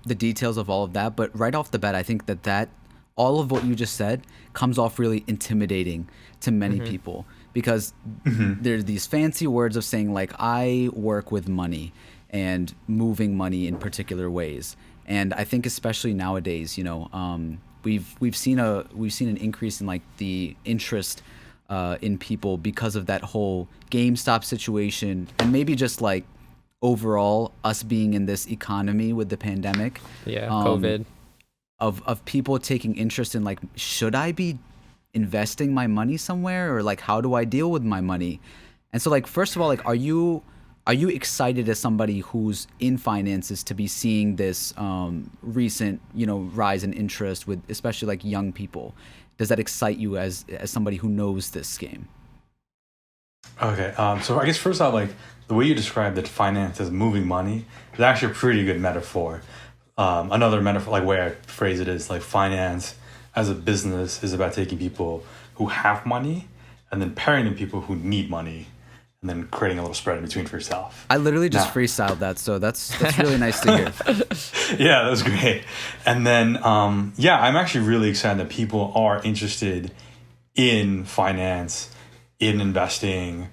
the details of all of that, but right off the bat, I think that all of what you just said comes off really intimidating to many people, because there's these fancy words of saying like, I work with money and moving money in particular ways. And I think especially nowadays, we've seen an increase in like the interest in people because of that whole GameStop situation, and maybe just like overall us being in this economy with the pandemic. COVID. Of people taking interest in like, should I be investing my money somewhere, or like, how do I deal with my money? And so like, first of all, like, are you excited as somebody who's in finances to be seeing this recent rise in interest with especially like young people? Does that excite you as somebody who knows this game? Okay, so I guess first off, like the way you described that finance as moving money is actually a pretty good metaphor. Another metaphor, like way I phrase it, is like finance as a business is about taking people who have money and then pairing them with people who need money, and then creating a little spread in between for yourself. I literally just freestyled that, so that's really nice to hear. Yeah, that was great. And then, I'm actually really excited that people are interested in finance, in investing,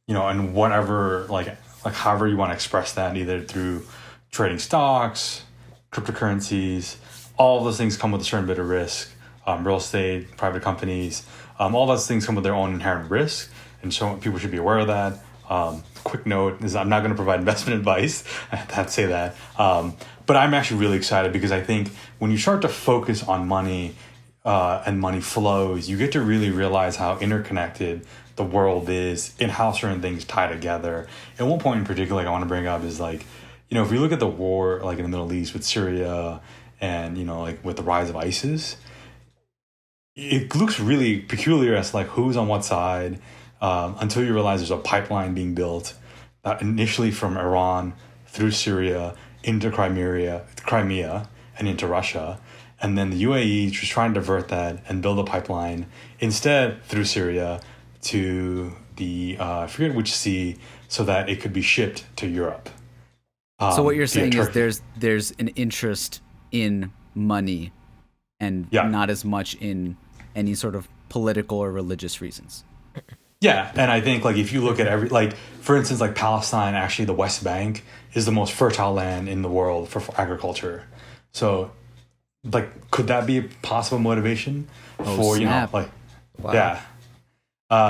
and whatever, like however you want to express that, either through trading stocks, cryptocurrencies. All those things come with a certain bit of risk. Real estate, private companies, all those things come with their own inherent risk. And so people should be aware of that. Quick note is I'm not going to provide investment advice. I have to say that. But I'm actually really excited because I think when you start to focus on money and money flows, you get to really realize how interconnected the world is and how certain things tie together. And one point in particular I want to bring up is like, if we look at the war like in the Middle East with Syria and, like with the rise of ISIS, it looks really peculiar as like who's on what side. Until you realize there's a pipeline being built initially from Iran through Syria into Crimea and into Russia. And then the UAE is just trying to divert that and build a pipeline instead through Syria to the, I forget which sea, so that it could be shipped to Europe. So what you're saying is there's an interest in money and not as much in any sort of political or religious reasons. Yeah, and I think like if you look at for instance, like Palestine, actually the West Bank is the most fertile land in the world for agriculture. So, like, could that be a possible motivation for snap. Wow. Yeah.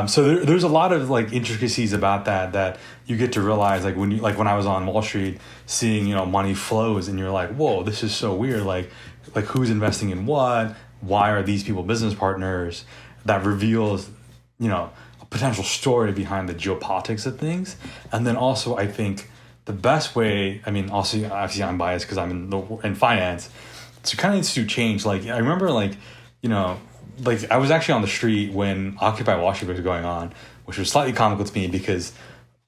So there's a lot of like intricacies about that you get to realize like when I was on Wall Street, seeing money flows, and you're like, whoa, this is so weird. Like who's investing in what? Why are these people business partners? That reveals a potential story behind the geopolitics of things. And then also I think the best way, also obviously I'm biased because I'm in finance, to kind of institute change. Like I remember like I was actually on the street when Occupy Wall Street was going on, which was slightly comical to me because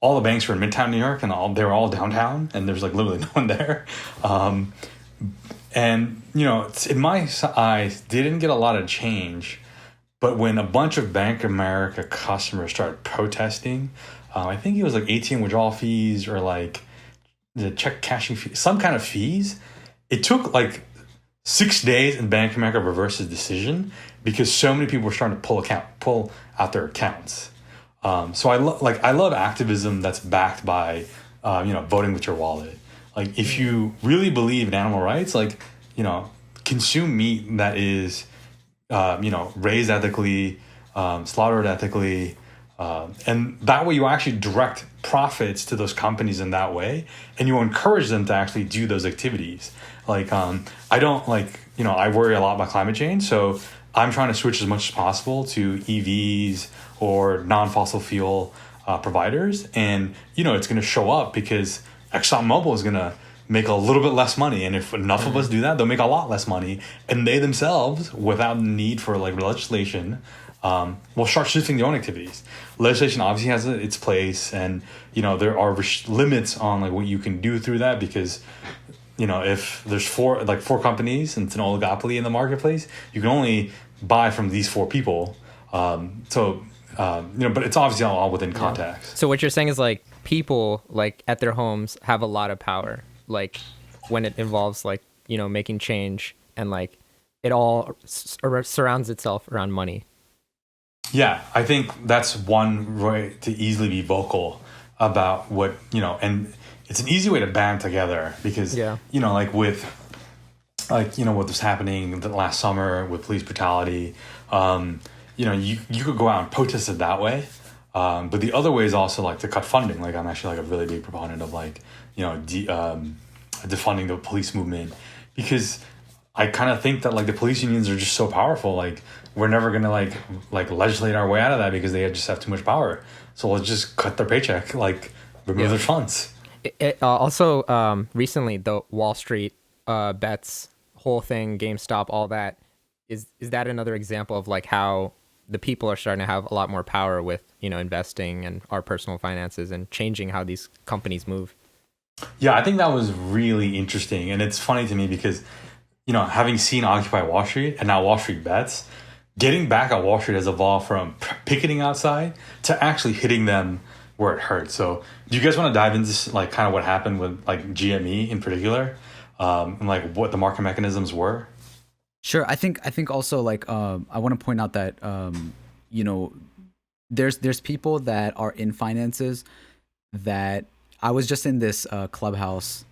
all the banks were in Midtown New York and they were all downtown, and there was like literally no one there. And in my eyes, they didn't get a lot of change. But when a bunch of Bank of America customers started protesting, I think it was like ATM withdrawal fees or like the check cashing fee, some kind of fees. It took like 6 days and Bank of America reversed his decision because so many people were starting to pull out their accounts. So I love activism that's backed by voting with your wallet. Like if you really believe in animal rights, like consume meat that is raised ethically, slaughtered ethically, and that way you actually direct profits to those companies in that way, and you encourage them to actually do those activities. Like I don't I worry a lot about climate change, so I'm trying to switch as much as possible to EVs or non-fossil fuel providers, and it's going to show up because ExxonMobil is going to make a little bit less money, and if enough of us do that, they'll make a lot less money, and they themselves, without the need for like legislation, will start shifting their own activities. Legislation obviously has its place, and there are limits on like what you can do through that, because if there's four companies and it's an oligopoly in the marketplace, you can only buy from these four people. But it's obviously all within context. So what you're saying is like people like at their homes have a lot of power, like when it involves like, making change, and like it all surrounds itself around money. Yeah, I think that's one way to easily be vocal about what, and it's an easy way to band together, because, like with what was happening the last summer with police brutality, you could go out and protest it that way. But the other way is also like to cut funding. Like I'm actually like a really big proponent of like, defunding the police movement, because I kind of think that like the police unions are just so powerful. Like we're never going to like legislate our way out of that, because they just have too much power. So let's just cut their paycheck, like remove their funds. Also, recently the Wall Street bets whole thing, GameStop, all that, is that another example of like how the people are starting to have a lot more power with, investing and our personal finances and changing how these companies move? Yeah, I think that was really interesting. And it's funny to me because, having seen Occupy Wall Street and now Wall Street Bets, getting back at Wall Street has evolved from picketing outside to actually hitting them where it hurts. So do you guys want to dive into like kind of what happened with like GME in particular, and like what the market mechanisms were? Sure. I think also like I want to point out that there's people that are in finances that I was just in this Clubhouse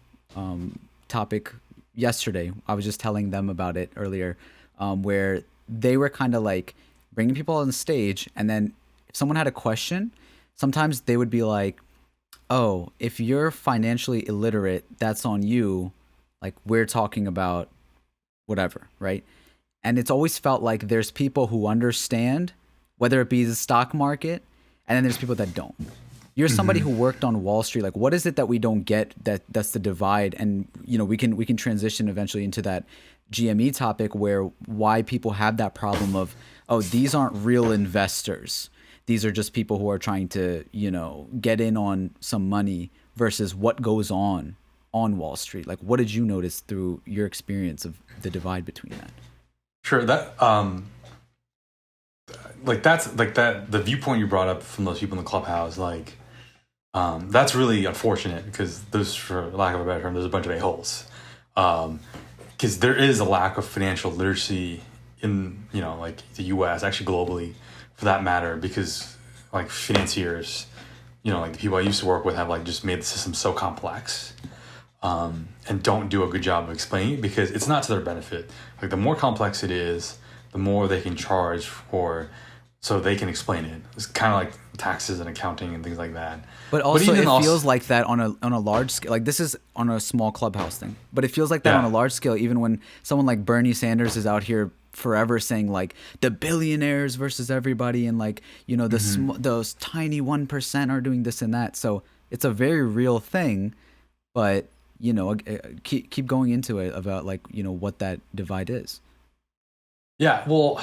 topic yesterday. I was just telling them about it earlier, where they were kind of like bringing people on the stage, and then if someone had a question, sometimes they would be like, "Oh, if you're financially illiterate, that's on you. Like we're talking about whatever, right?" And it's always felt like there's people who understand, whether it be the stock market, and then there's people that don't. You're somebody who worked on Wall Street. Like, what is it that we don't get that's the divide? And we can transition eventually into that GME topic, where why people have that problem of, oh, these aren't real investors. These are just people who are trying to, get in on some money, versus what goes on Wall Street. Like, what did you notice through your experience of the divide between that? Sure. That that's like that the viewpoint you brought up from those people in the Clubhouse, like that's really unfortunate, because there's, for lack of a better term, there's a bunch of a-holes, because there is a lack of financial literacy in like the US, actually globally for that matter, because like financiers, like the people I used to work with have like just made the system so complex, and don't do a good job of explaining it, because it's not to their benefit. Like the more complex it is, the more they can charge for, so they can explain it. It's kind of like taxes and accounting and things like that. But also it feels like that on a large scale. Like this is on a small Clubhouse thing, but it feels like that on a large scale, even when someone like Bernie Sanders is out here forever saying like the billionaires versus everybody, and like those tiny 1% are doing this and that. So it's a very real thing, but keep going into it about like what that divide is. Yeah, well,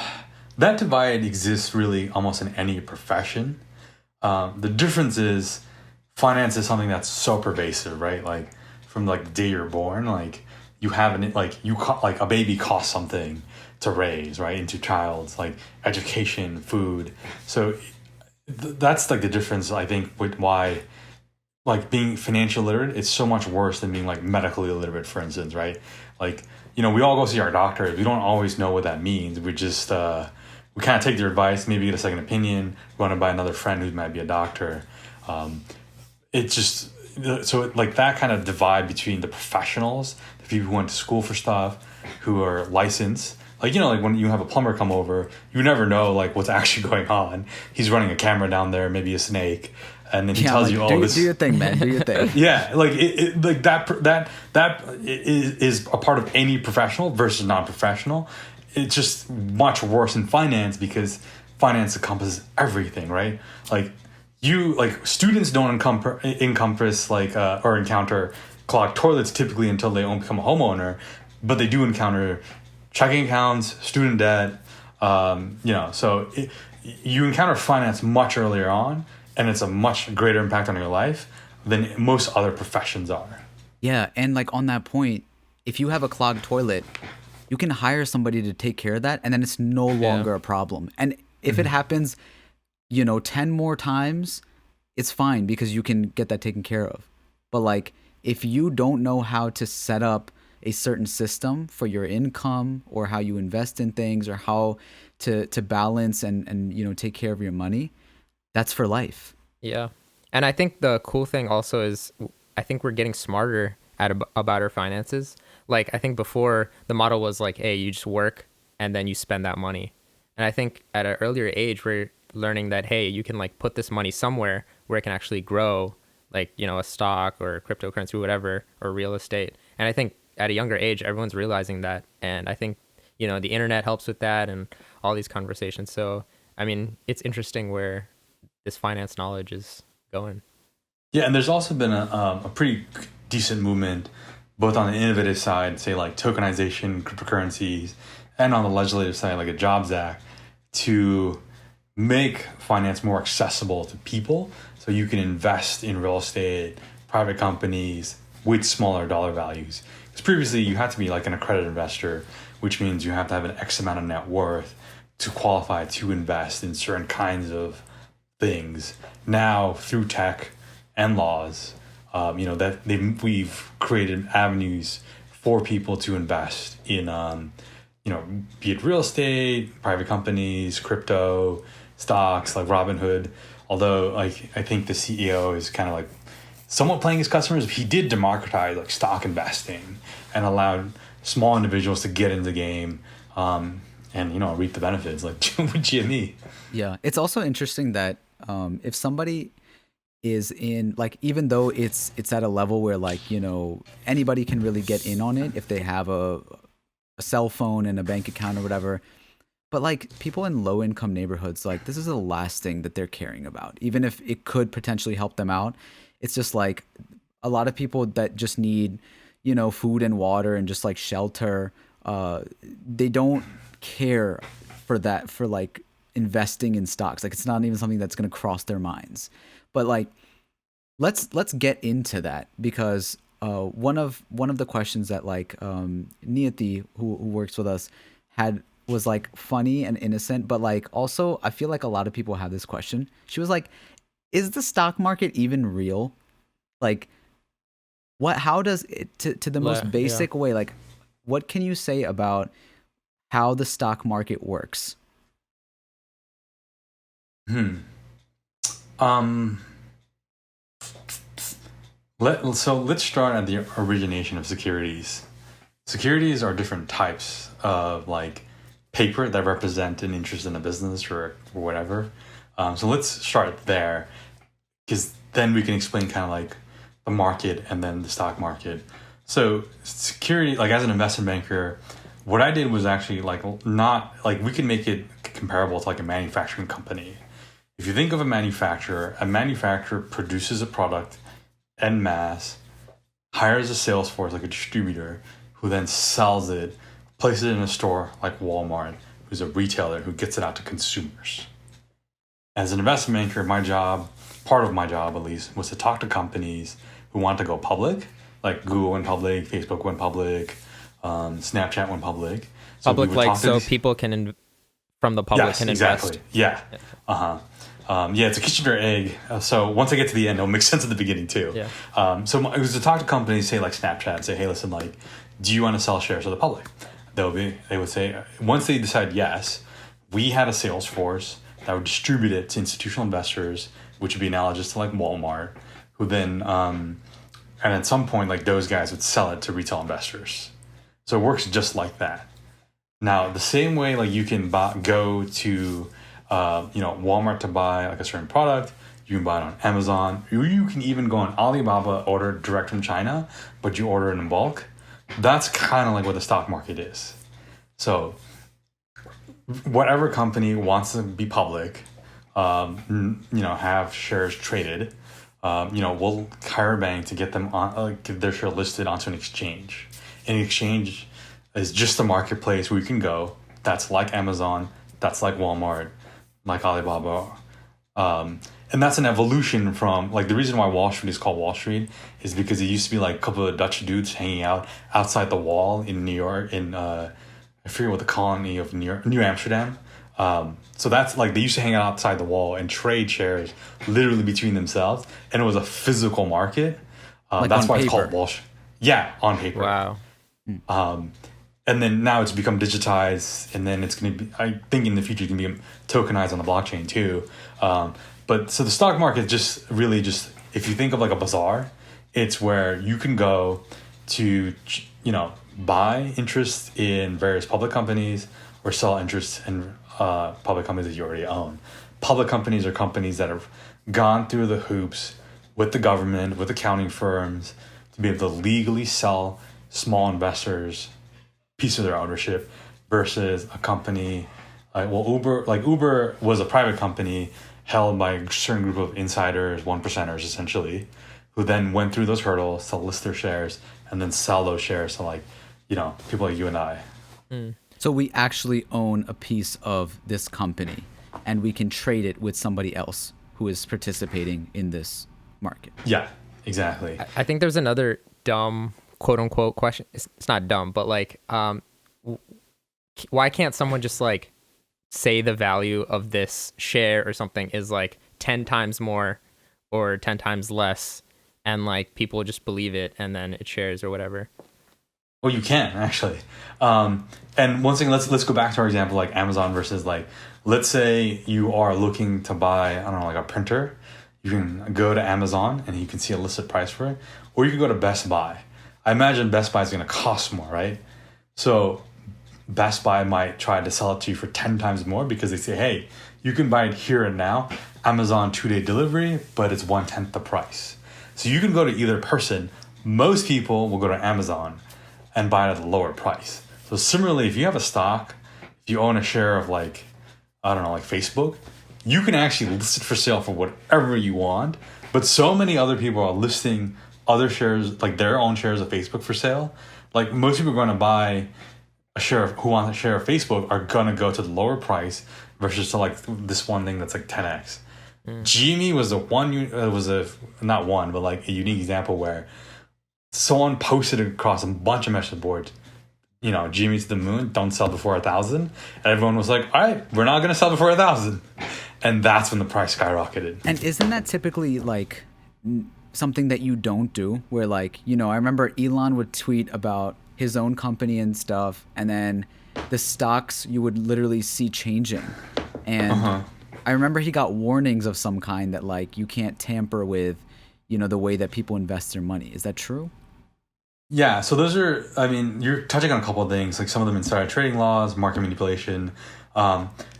that divide exists really almost in any profession. The difference is finance is something that's so pervasive, right? Like from like the day you're born, like you have like a baby costs something to raise, right? Into child's like education, food. So that's like the difference, I think, with why like being financial literate, it's so much worse than being like medically illiterate, for instance, right? Like, we all go see our doctor. We don't always know what that means. We just, we kind of take their advice, maybe get a second opinion, run it by another friend who might be a doctor. It's just, so like that kind of divide between the professionals, the people who went to school for stuff, who are licensed. Like, like when you have a plumber come over, you never know like what's actually going on. He's running a camera down there, maybe a snake. And then he tells you, "Oh, do your thing, man. Do your thing." Yeah, like it like that is a part of any professional versus non-professional. it's just much worse in finance because finance encompasses everything, right? Like students don't encompass or encounter clogged toilets typically until they become a homeowner, but they do encounter checking accounts, student debt, so you encounter finance much earlier on, and it's a much greater impact on your life than most other professions are. Yeah, and like on that point, if you have a clogged toilet, you can hire somebody to take care of that, and then it's no longer a problem. And if it happens, 10 more times, it's fine because you can get that taken care of. But like, if you don't know how to set up a certain system for your income or how you invest in things or how to balance and take care of your money, that's for life. Yeah. And I think the cool thing also is I think we're getting smarter about our finances. Like, I think before the model was like, hey, you just work and then you spend that money. And I think at an earlier age, we're learning that, hey, you can like put this money somewhere where it can actually grow, like, a stock or cryptocurrency, whatever, or real estate. And I think at a younger age, everyone's realizing that. And I think, the internet helps with that and all these conversations. So, I mean, it's interesting where this finance knowledge is going. Yeah, and there's also been a pretty decent movement, both on the innovative side, say like tokenization, cryptocurrencies, and on the legislative side, like a Jobs Act, to make finance more accessible to people. So you can invest in real estate, private companies with smaller dollar values. Because previously you had to be like an accredited investor, which means you have to have an X amount of net worth to qualify to invest in certain kinds of things. Now, through tech and laws, we've created avenues for people to invest in, be it real estate, private companies, crypto, stocks like Robinhood. Although, I think the CEO is kind of like somewhat playing his customers. He did democratize like stock investing and allowed small individuals to get into the game, and reap the benefits like GME. Yeah, it's also interesting that if somebody is in like, even though it's at a level where like anybody can really get in on it if they have a cell phone and a bank account or whatever, but like people in low income neighborhoods, like this is the last thing that they're caring about, even if it could potentially help them out. It's just like a lot of people that just need food and water and just like shelter, they don't care for that, for like investing in stocks. Like it's not even something that's going to cross their minds. But like let's get into that, because one of the questions that like Niyati, who works with us, had was like funny and innocent, but like also I feel like a lot of people have this question. She was like, is the stock market even real? Like how does it to the most basic way, like what can you say about how the stock market works? Let's start at the origination of securities. Securities are different types of like paper that represent an interest in a business or whatever. So let's start there, because then we can explain kind of like the market and then the stock market. So security, like as an investment banker, what I did was actually like not like, we can make it comparable to like a manufacturing company. If you think of a manufacturer produces a product en masse, hires a sales force like a distributor, who then sells it, places it in a store like Walmart, who's a retailer who gets it out to consumers. As an investment banker, part of my job at least, was to talk to companies who want to go public, like Google went public, Facebook went public, Snapchat went public. So people can from the public can invest. Exactly. Yeah. It's a kitchen or egg. So once I get to the end, it'll make sense at the beginning too. Yeah. So it was to talk to companies, say like Snapchat, and say, hey, listen, like, do you want to sell shares to the public? They would say, once they decide yes, we had a sales force that would distribute it to institutional investors, which would be analogous to like Walmart, who then, and at some point, like those guys would sell it to retail investors. So it works just like that. Now, the same way, like you can go to, Walmart to buy like a certain product, you can buy it on Amazon. You can even go on Alibaba, order direct from China, but you order it in bulk. That's kind of like what the stock market is. So whatever company wants to be public, have shares traded, we'll hire a bank to get them on, get their share listed onto an exchange. An exchange is just a marketplace where you can go. That's like Amazon. That's like Walmart, like Alibaba. And that's an evolution from, like, the reason why Wall Street is called Wall Street is because it used to be like a couple of Dutch dudes hanging out outside the wall in New York, I forget what the colony of New Amsterdam. So that's like, they used to hang out outside the wall and trade shares literally between themselves. And it was a physical market. Like that's on why paper. it's called Wall Street. Yeah, on paper. Wow. And then now it's become digitized, and then it's going to be, I think in the future, it can be tokenized on the blockchain too. But so the stock market just really just, if you think of like a bazaar, it's where you can go to, buy interest in various public companies or sell interest in public companies that you already own. Public companies are companies that have gone through the hoops with the government, with accounting firms, to be able to legally sell small investors piece of their ownership, versus a company Uber was a private company held by a certain group of insiders, 1%ers essentially, who then went through those hurdles to list their shares and then sell those shares to people like you and I. So we actually own a piece of this company, and we can trade it with somebody else who is participating in this market. Yeah, exactly. I think there's another dumb quote unquote question. It's not dumb, but why can't someone just say the value of this share or something is 10 times more or 10 times less, and people just believe it and then it shares or whatever? Well, you can actually. And one thing, let's go back to our example, like Amazon versus let's say you are looking to buy, I don't know, a printer. You can go to Amazon and you can see a listed price for it, or you can go to Best Buy. I imagine Best Buy is going to cost more, right? So Best Buy might try to sell it to you for 10 times more because they say, hey, you can buy it here and now. Amazon 2-day delivery, but it's 1/10 the price. So you can go to either person. Most people will go to Amazon and buy it at a lower price. So similarly, if you have a stock, if you own a share of Facebook, you can actually list it for sale for whatever you want. But so many other people are listing other shares, their own shares of Facebook for sale. Most people are going to buy who want a share of Facebook are going to go to the lower price versus to this one thing that's 10x. GME was a unique example where someone posted across a bunch of message boards, GME to the moon, don't sell before 1,000. And everyone was like, all right, we're not going to sell before 1,000. And that's when the price skyrocketed. And isn't that typically something that you don't do, where I remember Elon would tweet about his own company and stuff, and then the stocks you would literally see changing. And I remember he got warnings of some kind that you can't tamper with, the way that people invest their money. Is that true? Yeah, so those are, you're touching on a couple of things, some of them insider trading laws, market manipulation.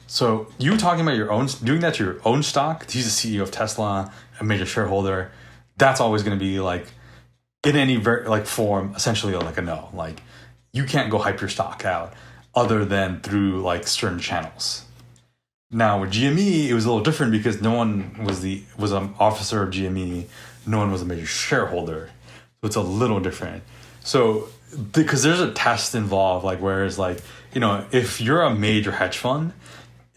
So you were talking about doing that to your own stock. He's the CEO of Tesla, a major shareholder. That's always going to be in any form, essentially a no. You can't go hype your stock out other than through certain channels. Now with GME, it was a little different because no one was an officer of GME. No one was a major shareholder. So it's a little different. So because there's a test involved, whereas if you're a major hedge fund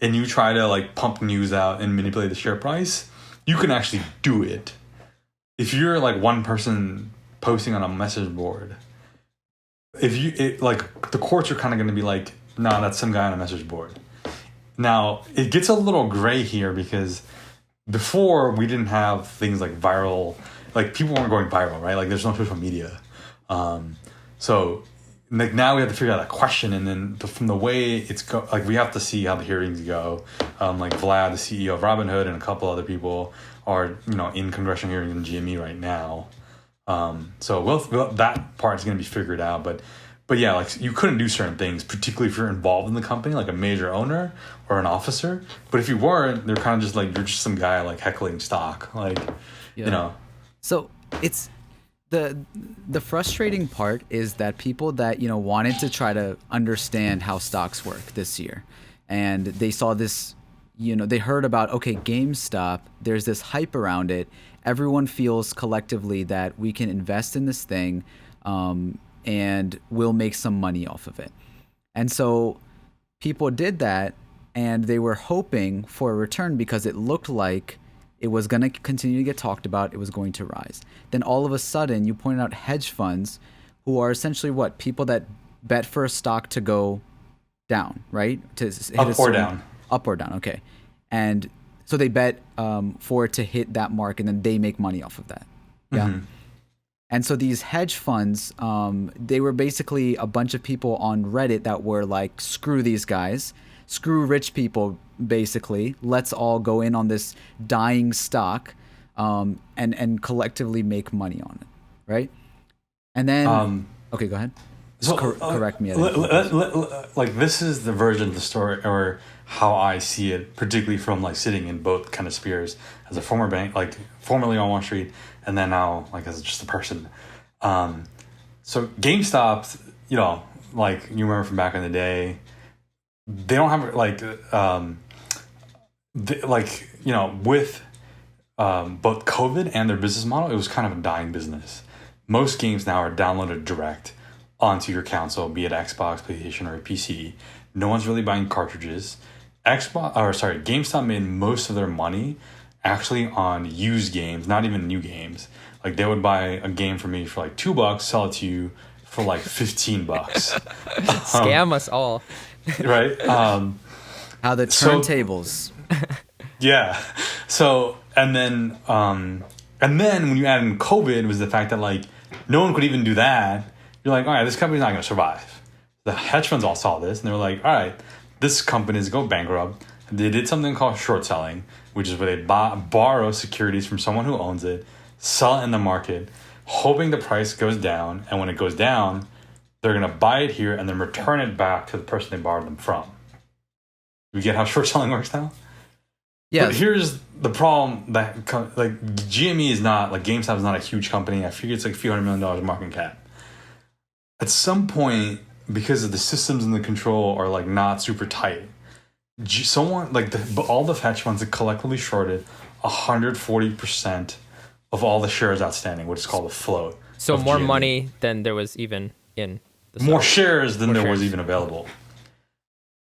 and you try to pump news out and manipulate the share price, you can actually do it. If you're one person posting on a message board, the courts are kind of going to be nah, that's some guy on a message board. Now it gets a little gray here because before we didn't have things like viral, people weren't going viral, right? There's no social media. So now we have to figure out that question, and then from the way it's we have to see how the hearings go. Vlad, the CEO of Robinhood, and a couple other people are in congressional hearings in GME right now. So that part is going to be figured out, but yeah, you couldn't do certain things, particularly if you're involved in the company, like a major owner or an officer. But if you weren't, they're kind of just you're just some guy heckling stock, So it's the frustrating part is that people that wanted to try to understand how stocks work this year, and they saw this, they heard about, okay, GameStop, there's this hype around it. Everyone feels collectively that we can invest in this thing, and we'll make some money off of it. And so people did that, and they were hoping for a return because it looked like it was going to continue to get talked about. It was going to rise. Then all of a sudden, you pointed out hedge funds, who are essentially what? People that bet for a stock to go down, right? To hit up or down. Up or down, okay. And so they bet for it to hit that mark, and then they make money off of that. Yeah. Mm-hmm. And so these hedge funds, they were basically a bunch of people on Reddit that were like, screw these guys, screw rich people, basically. Let's all go in on this dying stock, and collectively make money on it, right? And then, okay, go ahead. So correct me. Like, this is the version of the story, or how I see it, particularly from like sitting in both kind of spheres as a former bank, like formerly on Wall Street, and then now like as just a person. So GameStop, like you remember from back in the day, they don't have like, with both COVID and their business model, it was kind of a dying business. Most games now are downloaded direct onto your console, be it Xbox, PlayStation, or PC. No one's really buying cartridges. GameStop made most of their money actually on used games, not even new games. Like, they would buy a game from me for like $2, sell it to you for like $15. Scam us all. Right? How the turntables. Yeah. So, and then when you add in COVID, was the fact that like no one could even do that. You're like, all right, this company's not going to survive. The hedge funds all saw this, and they were like, all right, this company is going bankrupt. They did something called short selling, which is where they borrow securities from someone who owns it, sell it in the market, hoping the price goes down. And when it goes down, they're going to buy it here and then return it back to the person they borrowed them from. You get how short selling works now? Yeah. But here's the problem that like GME is not, like GameStop is not a huge company. I figure it's like a few $100 million market cap. At some point, because of the systems and the control are like not super tight, someone like all the hedge funds that collectively shorted 140% of all the shares outstanding, which is called a float. So more GME. Money than there was even in the more shares than there was even available.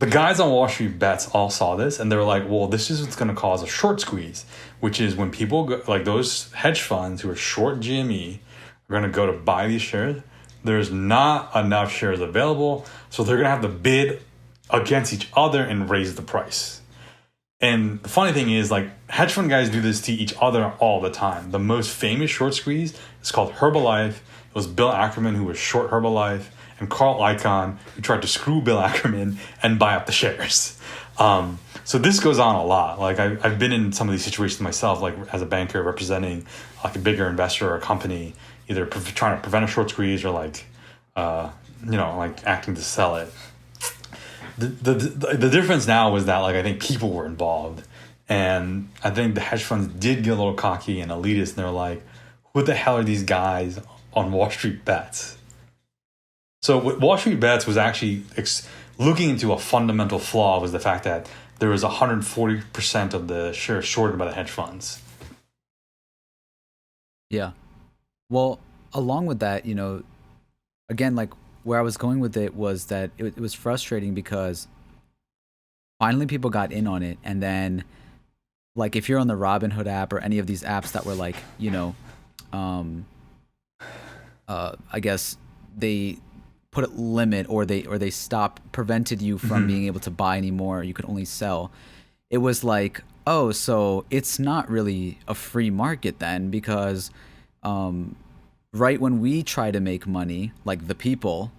The guys on Wall Street Bets all saw this, and they were like, well, this is what's going to cause a short squeeze, which is when people go, like those hedge funds who are short GME are going to go to buy these shares. There's not enough shares available, so they're going to have to bid against each other and raise the price. And the funny thing is, like, hedge fund guys do this to each other all the time. The most famous short squeeze is called Herbalife. It was Bill Ackman who was short Herbalife, and Carl Icahn who tried to screw Bill Ackman and buy up the shares. So this goes on a lot. Like, I've been in some of these situations myself, like as a banker representing like a bigger investor or a company, either trying to prevent a short squeeze or like, like acting to sell it. The difference now was that, like, I think people were involved, and I think the hedge funds did get a little cocky and elitist, and they're like, who the hell are these guys on Wall Street Bets? So what Wall Street Bets was actually looking into a fundamental flaw was the fact that there was 140% of the shares shorted by the hedge funds. Yeah. Well, along with that, again, like where I was going with it was that it was frustrating because finally people got in on it. And then, like, if you're on the Robinhood app or any of these apps that were like, I guess they put a limit or they prevented you from being able to buy anymore. You could only sell. It was like, oh, so it's not really a free market then, because right when we try to make money, like the people,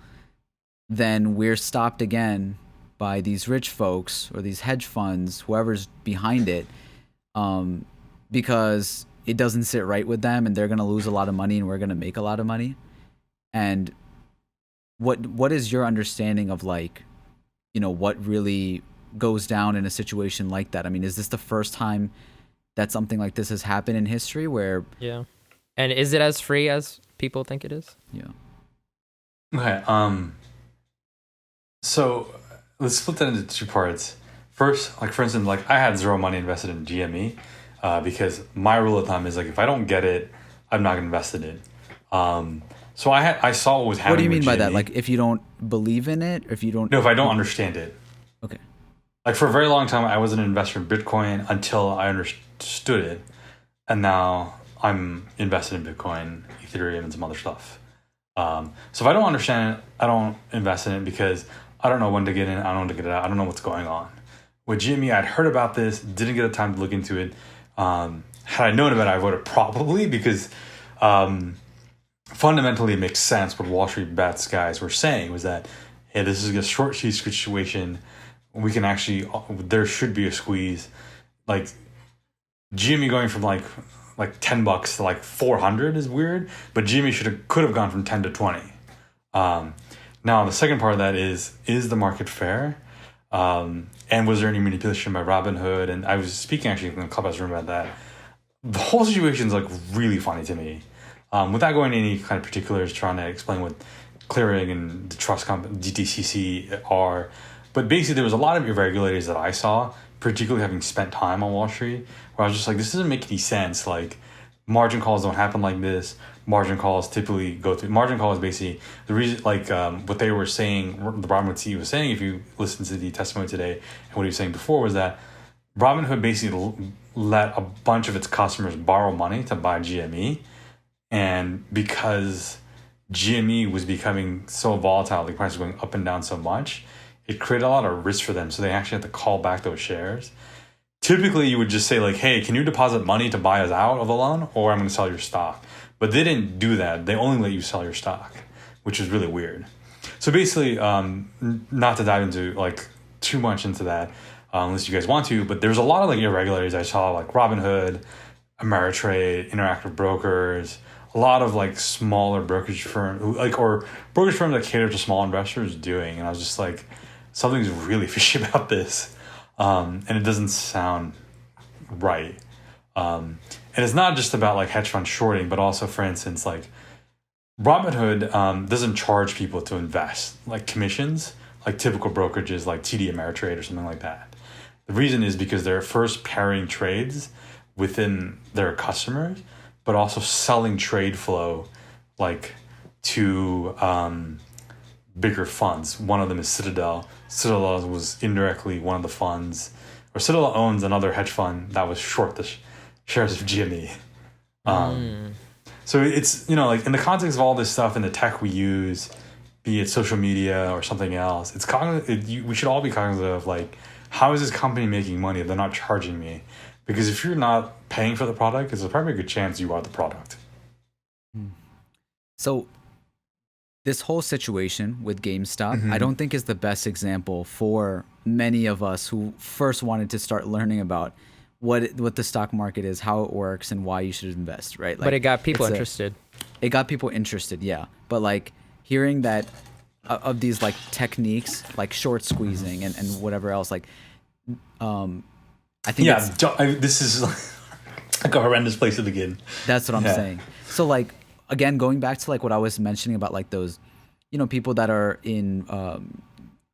then we're stopped again by these rich folks or these hedge funds, whoever's behind it, because it doesn't sit right with them and they're going to lose a lot of money and we're going to make a lot of money. And what is your understanding of, like, what really goes down in a situation like that? I mean, is this the first time that something like this has happened in history where... Yeah. And is it as free as people think it is? Yeah. Okay. So let's split that into two parts. first, like for instance, like I had zero money invested in GME because my rule of thumb is like if I don't get it, I'm not gonna invest in it. So I saw what was happening. What do you mean with by GME. that? Like if you don't believe in it, or if you don't? No, if I don't understand it. Okay. Like for a very long time, I wasn't an investor in Bitcoin until I understood it, and now I'm invested in Bitcoin, Ethereum, and some other stuff. So if I don't understand it, I don't invest in it because I don't know when to get in, I don't know when to get out, I don't know what's going on. With GME, I'd heard about this, didn't get the time to look into it. Had I known about it, I would have probably because fundamentally it makes sense what Wall Street Bets guys were saying was that, hey, this is a short squeeze situation. We can actually, there should be a squeeze. Like GME going from like $10 to like 400 is weird, but GME could have gone from 10 to 20. Now the second part of that is the market fair? And was there any manipulation by Robinhood? And I was speaking actually in the Clubhouse room about that. The whole situation is like really funny to me. Without going into any kind of particulars, trying to explain what clearing and the trust company DTCC are, but basically there was a lot of irregularities that I saw, particularly having spent time on Wall Street, where I was just like, this doesn't make any sense. Like margin calls don't happen like this. Margin calls typically go through. Margin call is basically the reason, like what they were saying, the Robinhood CEO was saying, if you listen to the testimony today and what he was saying before, was that Robinhood basically let a bunch of its customers borrow money to buy GME. And because GME was becoming so volatile, the price was going up and down so much, it created a lot of risk for them. So they actually had to call back those shares. Typically, you would just say like, hey, can you deposit money to buy us out of the loan, or I'm going to sell your stock? But they didn't do that. They only let you sell your stock, which is really weird. So basically, not to dive into like too much into that, unless you guys want to, but there's a lot of like irregularities I saw, like Robinhood, Ameritrade, Interactive Brokers, a lot of like smaller brokerage firms, like or brokerage firms that cater to small investors doing, and I was just like, something's really fishy about this, and it doesn't sound right. And it's not just about like hedge fund shorting, but also, for instance, like Robinhood doesn't charge people to invest like commissions, like typical brokerages like TD Ameritrade or something like that. The reason is because they're first pairing trades within their customers, but also selling trade flow like to bigger funds. One of them is Citadel. Citadel was indirectly one of the funds, or Citadel owns another hedge fund that was short the shares of GME. So it's, you know, like in the context of all this stuff and the tech we use, be it social media or something else, it's we should all be cognizant of like, how is this company making money if they're not charging me? Because if you're not paying for the product, there's probably a good chance you are the product. So this whole situation with GameStop, I don't think is the best example for many of us who first wanted to start learning about what the stock market is, how it works, and why you should invest, right? Like, But it got people interested. It got people interested, yeah. But like hearing that of these like techniques, like short squeezing and whatever else, like I think this is like a horrendous place to begin. That's what I'm saying. So like again, going back to like what I was mentioning about like those, you know, people that are in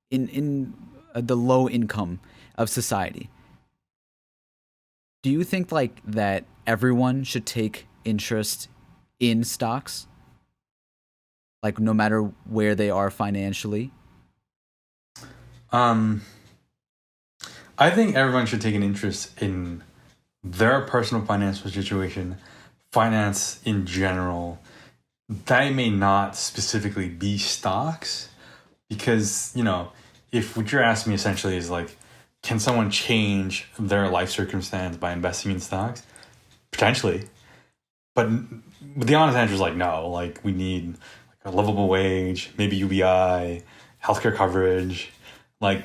the low income of society. Do you think like that everyone should take interest in stocks? Like no matter where they are financially? I think everyone should take an interest in their personal financial situation, finance in general. That may not specifically be stocks, because, you know, if what you're asking me essentially is like, can someone change their life circumstance by investing in stocks? Potentially. But the honest answer is like, no. Like, we need like a livable wage, maybe UBI, healthcare coverage. Like,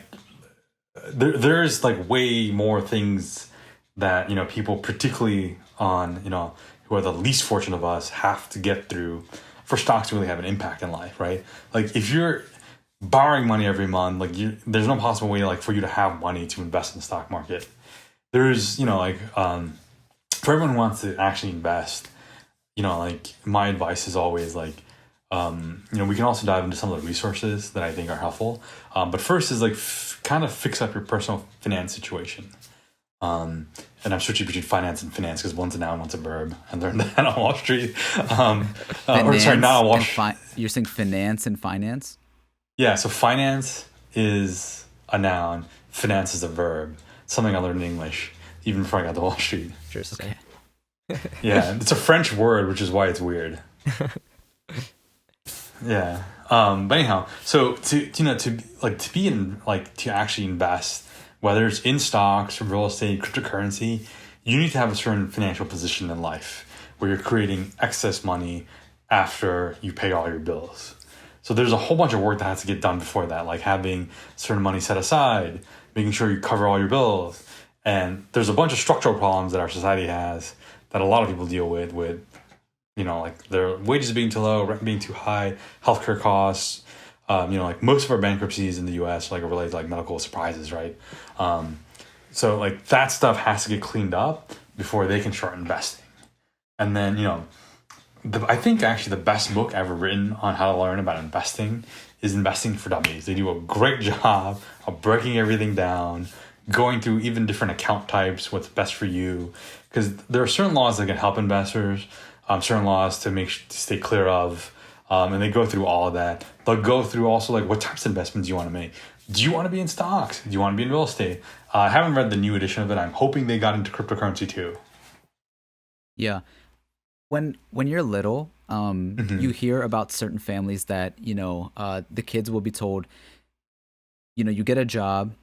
there's like way more things that, you know, people, particularly on, you know, who are the least fortunate of us, have to get through for stocks to really have an impact in life, right? Like, if you're borrowing money every month, like there's no possible way like for you to have money to invest in the stock market. There's, you know, like for everyone who wants to actually invest, you know, like my advice is always like, We can also dive into some of the resources that I think are helpful. But first is like kind of fix up your personal finance situation. And I'm switching between finance and finance because one's a noun, one's a verb. I learned that on Wall Street. Or sorry, not on Wall Street. You're saying finance and finance? Yeah, so finance is a noun, finance is a verb. Something I learned in English even before I got to Wall Street. Interesting. Yeah, it's a French word, which is why it's weird. Yeah. But anyhow, so to actually invest, whether it's in stocks, real estate, cryptocurrency, you need to have a certain financial position in life where you're creating excess money after you pay all your bills. So there's a whole bunch of work that has to get done before that, like having certain money set aside, making sure you cover all your bills. And there's a bunch of structural problems that our society has that a lot of people deal with, like their wages being too low, rent being too high, healthcare costs. Like most of our bankruptcies in the U.S. are related to medical surprises, right? So that stuff has to get cleaned up before they can start investing. And then I think actually the best book ever written on how to learn about investing is Investing for Dummies. They do a great job of breaking everything down, going through even different account types, what's best for you, because there are certain laws that can help investors, certain laws to stay clear of, and they go through all of that. They'll go through also what types of investments you want to make. Do you want to be in stocks? Do you want to be in real estate? I haven't read the new edition of it. I'm hoping they got into cryptocurrency too. Yeah. When you're little, you hear about certain families that, the kids will be told, you get a job,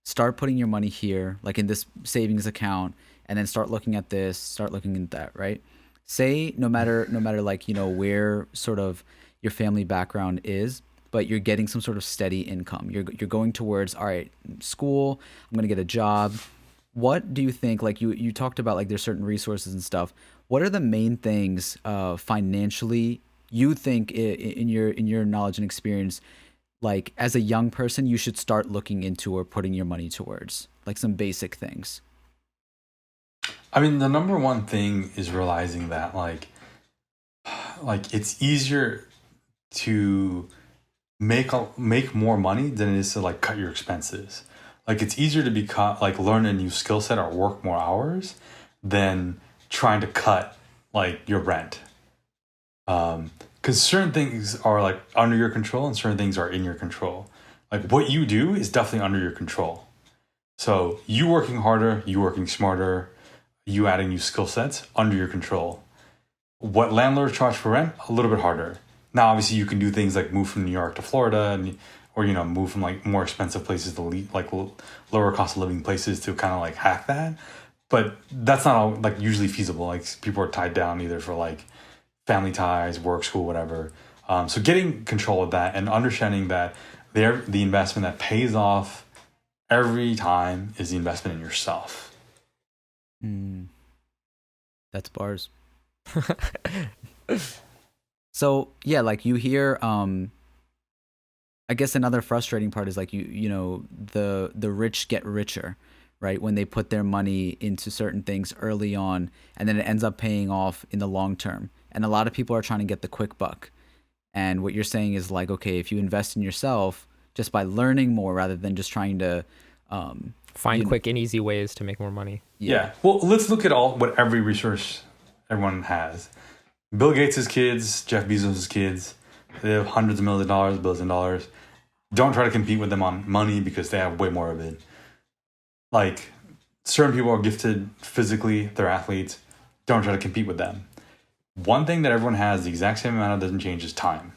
start putting your money here, like in this savings account, and then start looking at this, start looking at that, right? Say no matter where sort of your family background is, but you're getting some sort of steady income. You're going towards, all right, school, I'm going to get a job. What do you think, you talked about there's certain resources and stuff. What are the main things financially you think in your knowledge and experience, as a young person, you should start looking into or putting your money towards, some basic things? I mean, the number one thing is realizing that it's easier to make more money than it is to cut your expenses. It's easier to learn a new skill set or work more hours than trying to cut your rent. Because certain things are under your control and certain things are in your control. What you do is definitely under your control. So you working harder, you working smarter, you adding new skill sets under your control. What landlords charge for rent, a little bit harder. Now, obviously, you can do things like move from New York to Florida, or move from more expensive places to lower cost of living places to kind of hack that. But that's not all usually feasible. People are tied down either for family ties, work, school, whatever. So getting control of that and understanding that the investment that pays off every time is the investment in yourself. That's bars. So yeah, you hear I guess another frustrating part is the rich get richer, right? When they put their money into certain things early on, and then it ends up paying off in the long term. And a lot of people are trying to get the quick buck. And what you're saying is okay, if you invest in yourself just by learning more rather than just trying to find quick and easy ways to make more money. Yeah. Well, let's look at what every resource everyone has. Bill Gates' kids, Jeff Bezos' kids, they have hundreds of millions of dollars, billions of dollars. Don't try to compete with them on money because they have way more of it. Certain people are gifted physically, they're athletes. Don't try to compete with them. One thing that everyone has the exact same amount of doesn't change is time.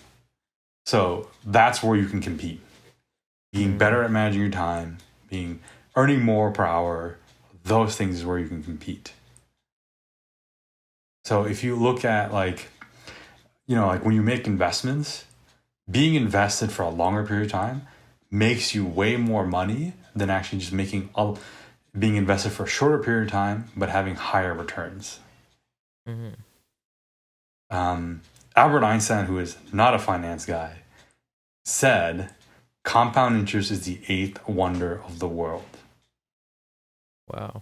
So that's where you can compete. Being better at managing your time, earning more per hour, those things is where you can compete. So if you look at when you make investments, being invested for a longer period of time makes you way more money than actually just being invested for a shorter period of time, but having higher returns. Albert Einstein, who is not a finance guy, said, compound interest is the eighth wonder of the world. Wow.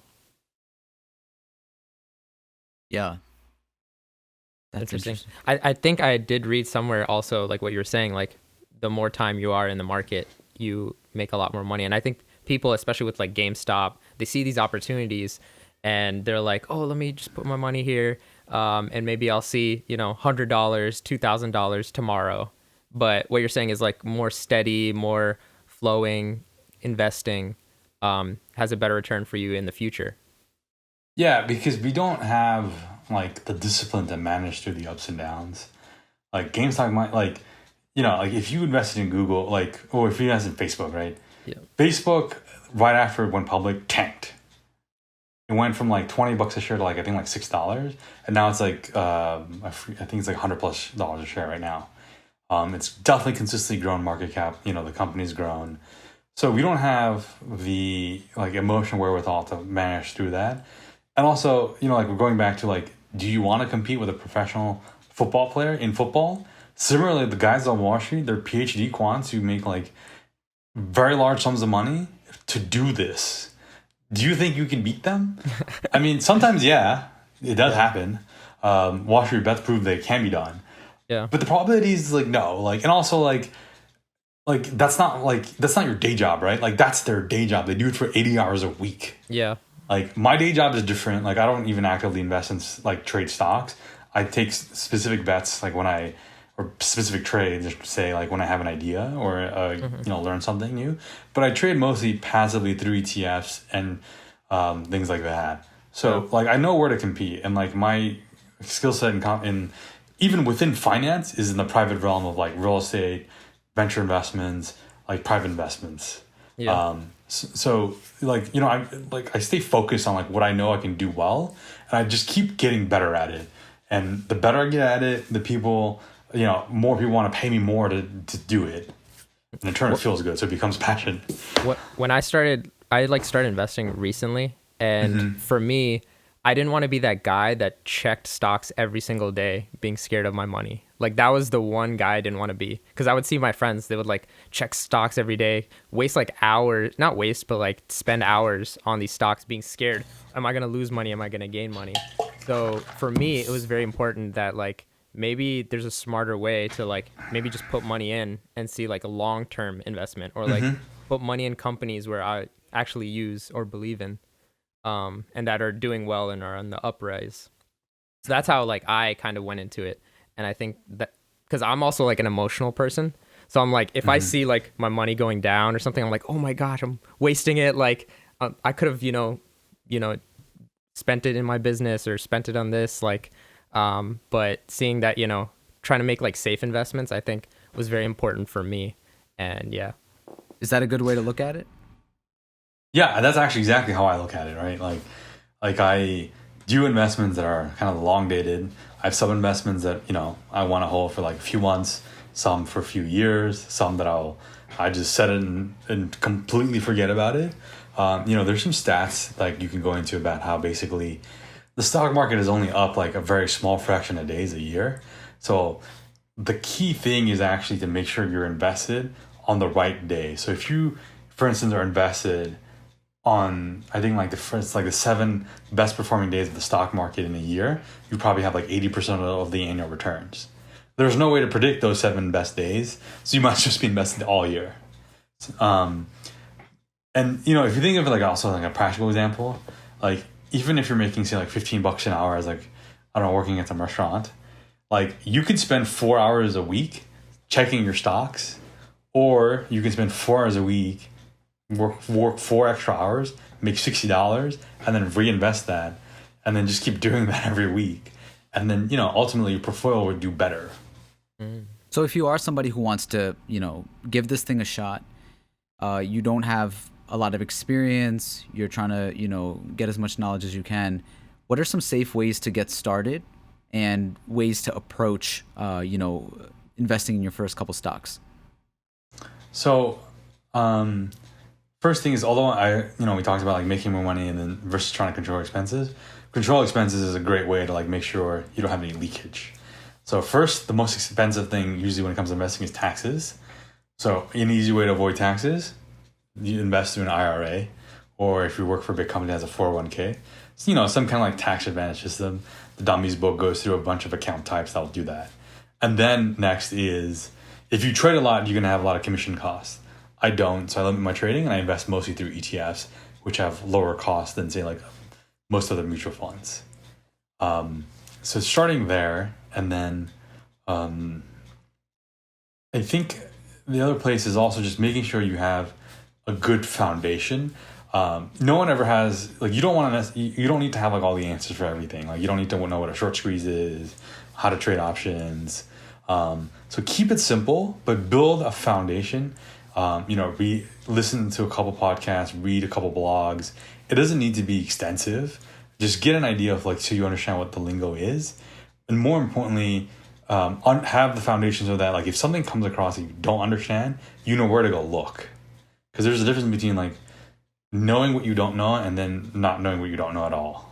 Yeah. That's Interesting. I think I did read somewhere also like what you were saying, like the more time you are in the market, you make a lot more money. And I think people, especially with like GameStop, they see these opportunities and they're like, oh, let me just put my money here. And maybe I'll see, $100, $2,000 tomorrow. But what you're saying is like more steady, more flowing investing has a better return for you in the future. Yeah, because we don't have like the discipline to manage through the ups and downs. Like GameStop might like if you invested in Google, or if you invested in Facebook, right? Yeah. Facebook right after it went public tanked. It went from like $20 a share to like I think like $6, and now it's like I think it's like $100+ a share right now. It's definitely consistently grown market cap. The company's grown, so we don't have the like emotional wherewithal to manage through that. And also, like we're going back to like, do you want to compete with a professional football player in football? Similarly, the guys on Wall Street, they're PhD quants who make like very large sums of money to do this. Do you think you can beat them? I mean, sometimes, yeah, it does happen. Wall Street bets prove they can be done. Yeah. But the probability is like no, like, and also like that's not your day job, right? Like that's their day job. They do it for 80 hours a week. Yeah. Like my day job is different. Like I don't even actively invest in like trade stocks. I take specific bets like or specific trades, say like when I have an idea or learn something new. But I trade mostly passively through ETFs and things like that. So like I know where to compete, and like my skill set in even within finance is in the private realm of like real estate, venture investments, like private investments. Yeah. So like I stay focused on like what I know I can do well, and I just keep getting better at it. And the better I get at it, the people more people want to pay me more to do it. And in turn, it feels good, so it becomes passion. When I started investing recently, and for me, I didn't want to be that guy that checked stocks every single day, being scared of my money. Like that was the one guy I didn't want to be, because I would see my friends, they would like check stocks every day, waste like hours, not waste, but like spend hours on these stocks being scared. Am I going to lose money? Am I going to gain money? So for me, it was very important that like maybe there's a smarter way to like maybe just put money in and see like a long-term investment, or like put money in companies where I actually use or believe in, and that are doing well and are on the uprise. So that's how like I kind of went into it. And I think that because I'm also like an emotional person, so I'm like, if I see like my money going down or something, I'm like, oh my gosh, I'm wasting it. Like I could have, spent it in my business or spent it on this, like, but seeing that, trying to make like safe investments, I think was very important for me. And yeah. Is that a good way to look at it? Yeah, that's actually exactly how I look at it, right? Like I do investments that are kind of long dated. I have some investments that, I want to hold for like a few months, some for a few years, some that I just set it and completely forget about it. There's some stats like you can go into about how basically the stock market is only up like a very small fraction of days a year. So the key thing is actually to make sure you're invested on the right day. So if you, for instance, are invested on, I think like the 7 best performing days of the stock market in a year, you probably have like 80% of the annual returns. There's no way to predict those 7 best days, so you must just be invested all year. And if you think of it like also like a practical example, like even if you're making say like $15 an hour as like, I don't know, working at some restaurant, like you could spend 4 hours a week checking your stocks, or you can spend 4 hours a week, work 4 extra hours, make $60, and then reinvest that, and then just keep doing that every week. And then, ultimately your portfolio would do better. So if you are somebody who wants to, give this thing a shot, you don't have a lot of experience, you're trying to, get as much knowledge as you can, what are some safe ways to get started and ways to approach, investing in your first couple stocks? So, first thing is, although we talked about like making more money and then versus trying to control expenses. Control expenses is a great way to like make sure you don't have any leakage. So first, the most expensive thing usually when it comes to investing is taxes. So an easy way to avoid taxes, you invest through an IRA, or if you work for a big company that has a 401k, some kind of like tax advantage system the dummies book goes through a bunch of account types that'll do that. And then next is, if you trade a lot, you're going to have a lot of commission costs. I don't, so I limit my trading and I invest mostly through ETFs, which have lower costs than, say, like most other mutual funds. So starting there, and then I think the other place is also just making sure you have a good foundation. No one ever has, like, you don't need to have like all the answers for everything. Like, you don't need to know what a short squeeze is, how to trade options. So keep it simple, but build a foundation. Listen to a couple podcasts, read a couple blogs. It doesn't need to be extensive. Just get an idea of, like, so you understand what the lingo is. And more importantly, have the foundation so that, like, if something comes across that you don't understand, you know where to go look. Because there's a difference between, like, knowing what you don't know and then not knowing what you don't know at all.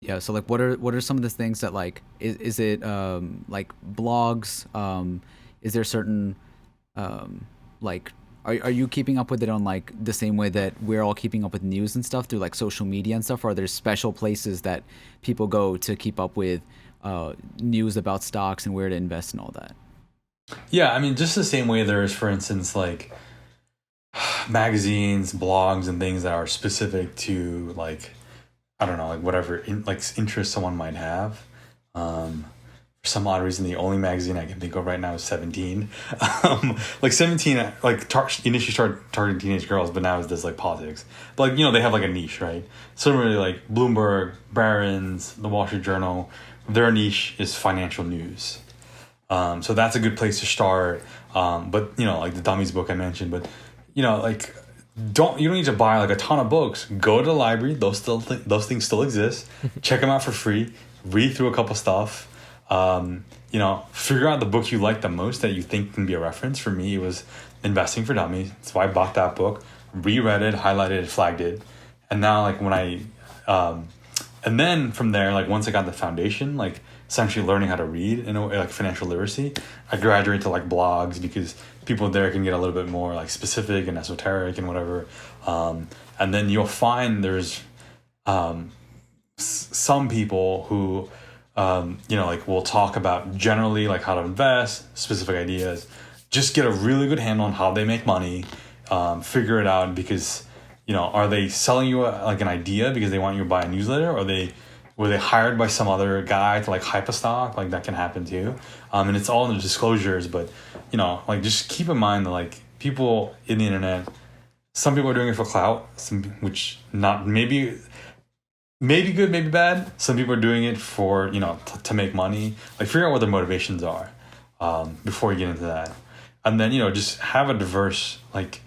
Yeah, so like what are some of the things that, like, is it like blogs? Is there certain like are you keeping up with it on, like, the same way that we're all keeping up with news and stuff through, like, social media and stuff, or are there special places that people go to keep up with news about stocks and where to invest and all that? Yeah, I mean, just the same way there is, for instance, like, magazines, blogs, and things that are specific to, like, I don't know, like, whatever interest someone might have. For some odd reason, the only magazine I can think of right now is 17. Like 17, like, initially started targeting teenage girls, but now it's just, like, politics. But, like, they have, like, a niche, right? Similarly, like, Bloomberg, Barron's, The Wall Street Journal, their niche is financial news. So that's a good place to start. But, like the Dummies book I mentioned, but, like, you don't need to buy, like, a ton of books. Go to the library. Those things still exist. Check them out for free. Read through a couple stuff. Figure out the book you like the most that you think can be a reference. For me, it was Investing for Dummies. That's why I bought that book, reread it, highlighted it, flagged it. And now, like, when I, and then from there, like, once I got the foundation, like, essentially learning how to read, like, financial literacy, I graduated to, like, blogs, because people there can get a little bit more, like, specific and esoteric and whatever. And then you'll find there's some people who, like, will talk about generally, like, how to invest, specific ideas. Just get a really good handle on how they make money. Figure it out, because, are they selling you an idea because they want you to buy a newsletter, or were they hired by some other guy to, like, hype a stock? Like, that can happen too. And it's all in the disclosures, but, like, just keep in mind that, like, people in the internet, some people are doing it for clout, which not maybe good, maybe bad. Some people are doing it for, to make money. Like, figure out what their motivations are before you get into that. And then, just have a diverse, like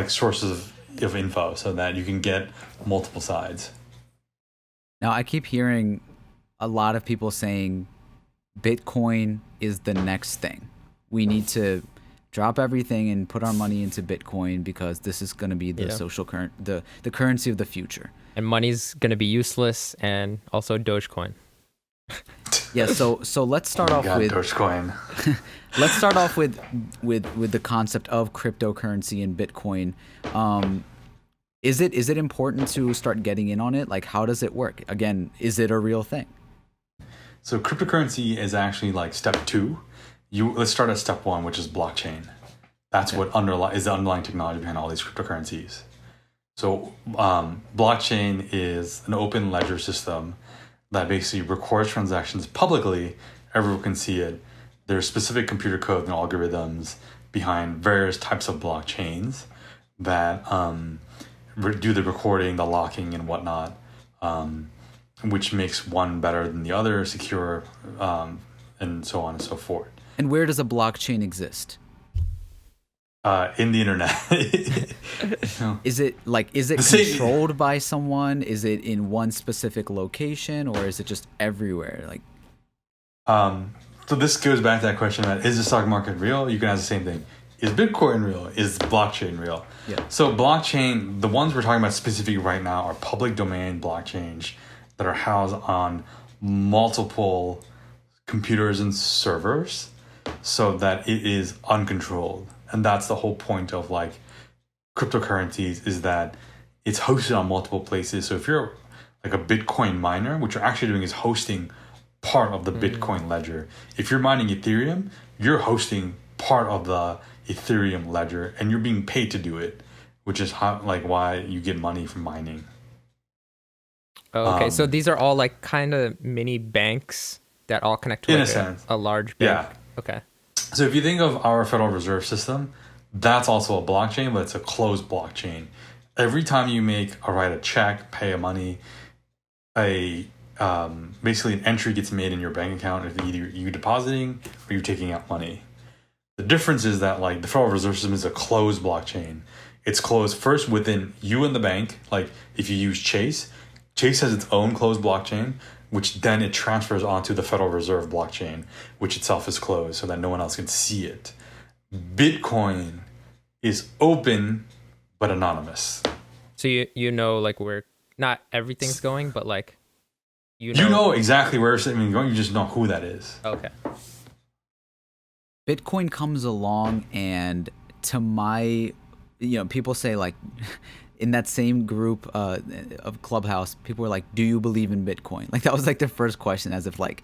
sources of info so that you can get multiple sides. Now, I keep hearing a lot of people saying Bitcoin is the next thing. We need to drop everything and put our money into Bitcoin because this is going to be the social the currency of the future. And money's going to be useless, and also Dogecoin. Yeah, so let's start off with Dogecoin. Let's start off with the concept of cryptocurrency and Bitcoin. Is it important to start getting in on it? Like, how does it work? Again, is it a real thing? So cryptocurrency is actually, like, step 2. Let's start at step 1, which is blockchain. That's what is the underlying technology behind all these cryptocurrencies. So blockchain is an open ledger system that basically records transactions publicly. Everyone can see it. There's specific computer code and algorithms behind various types of blockchains that do the recording, the locking, and whatnot, which makes one better than the other, secure, and so on and so forth. And where does a blockchain exist? In the internet. Is it controlled by someone? Is it in one specific location, or is it just everywhere? Like, so this goes back to that question about, is the stock market real? You can ask the same thing. Is Bitcoin real? Is blockchain real? Yeah. So blockchain, the ones we're talking about specifically right now are public domain blockchains that are housed on multiple computers and servers so that it is uncontrolled. And that's the whole point of, like, cryptocurrencies, is that it's hosted on multiple places. So if you're like a Bitcoin miner, what you're actually doing is hosting part of the Bitcoin ledger. If you're mining Ethereum, you're hosting part of the Ethereum ledger, and you're being paid to do it, which is how, like, why you get money from mining. Oh, okay, so these are all like kind of mini banks that all connect to In a like sense. a large bank. Yeah. Okay. So if you think of our Federal Reserve System, that's also a blockchain, but it's a closed blockchain. Every time you write a check, pay a money, basically an entry gets made in your bank account if either you depositing or you're taking out money. The difference is that like the Federal Reserve System is a closed blockchain. It's closed first within you and the bank. Like if you use Chase has its own closed blockchain, which then it transfers onto the Federal Reserve blockchain, which itself is closed so that no one else can see it. Bitcoin is open but anonymous. So you know like where not everything's going, but like you know exactly where it's going. You just know who that is. Okay. Bitcoin comes along, and to my, people say like, in that same group of Clubhouse, people were like, "Do you believe in Bitcoin?" Like that was like the first question, as if like,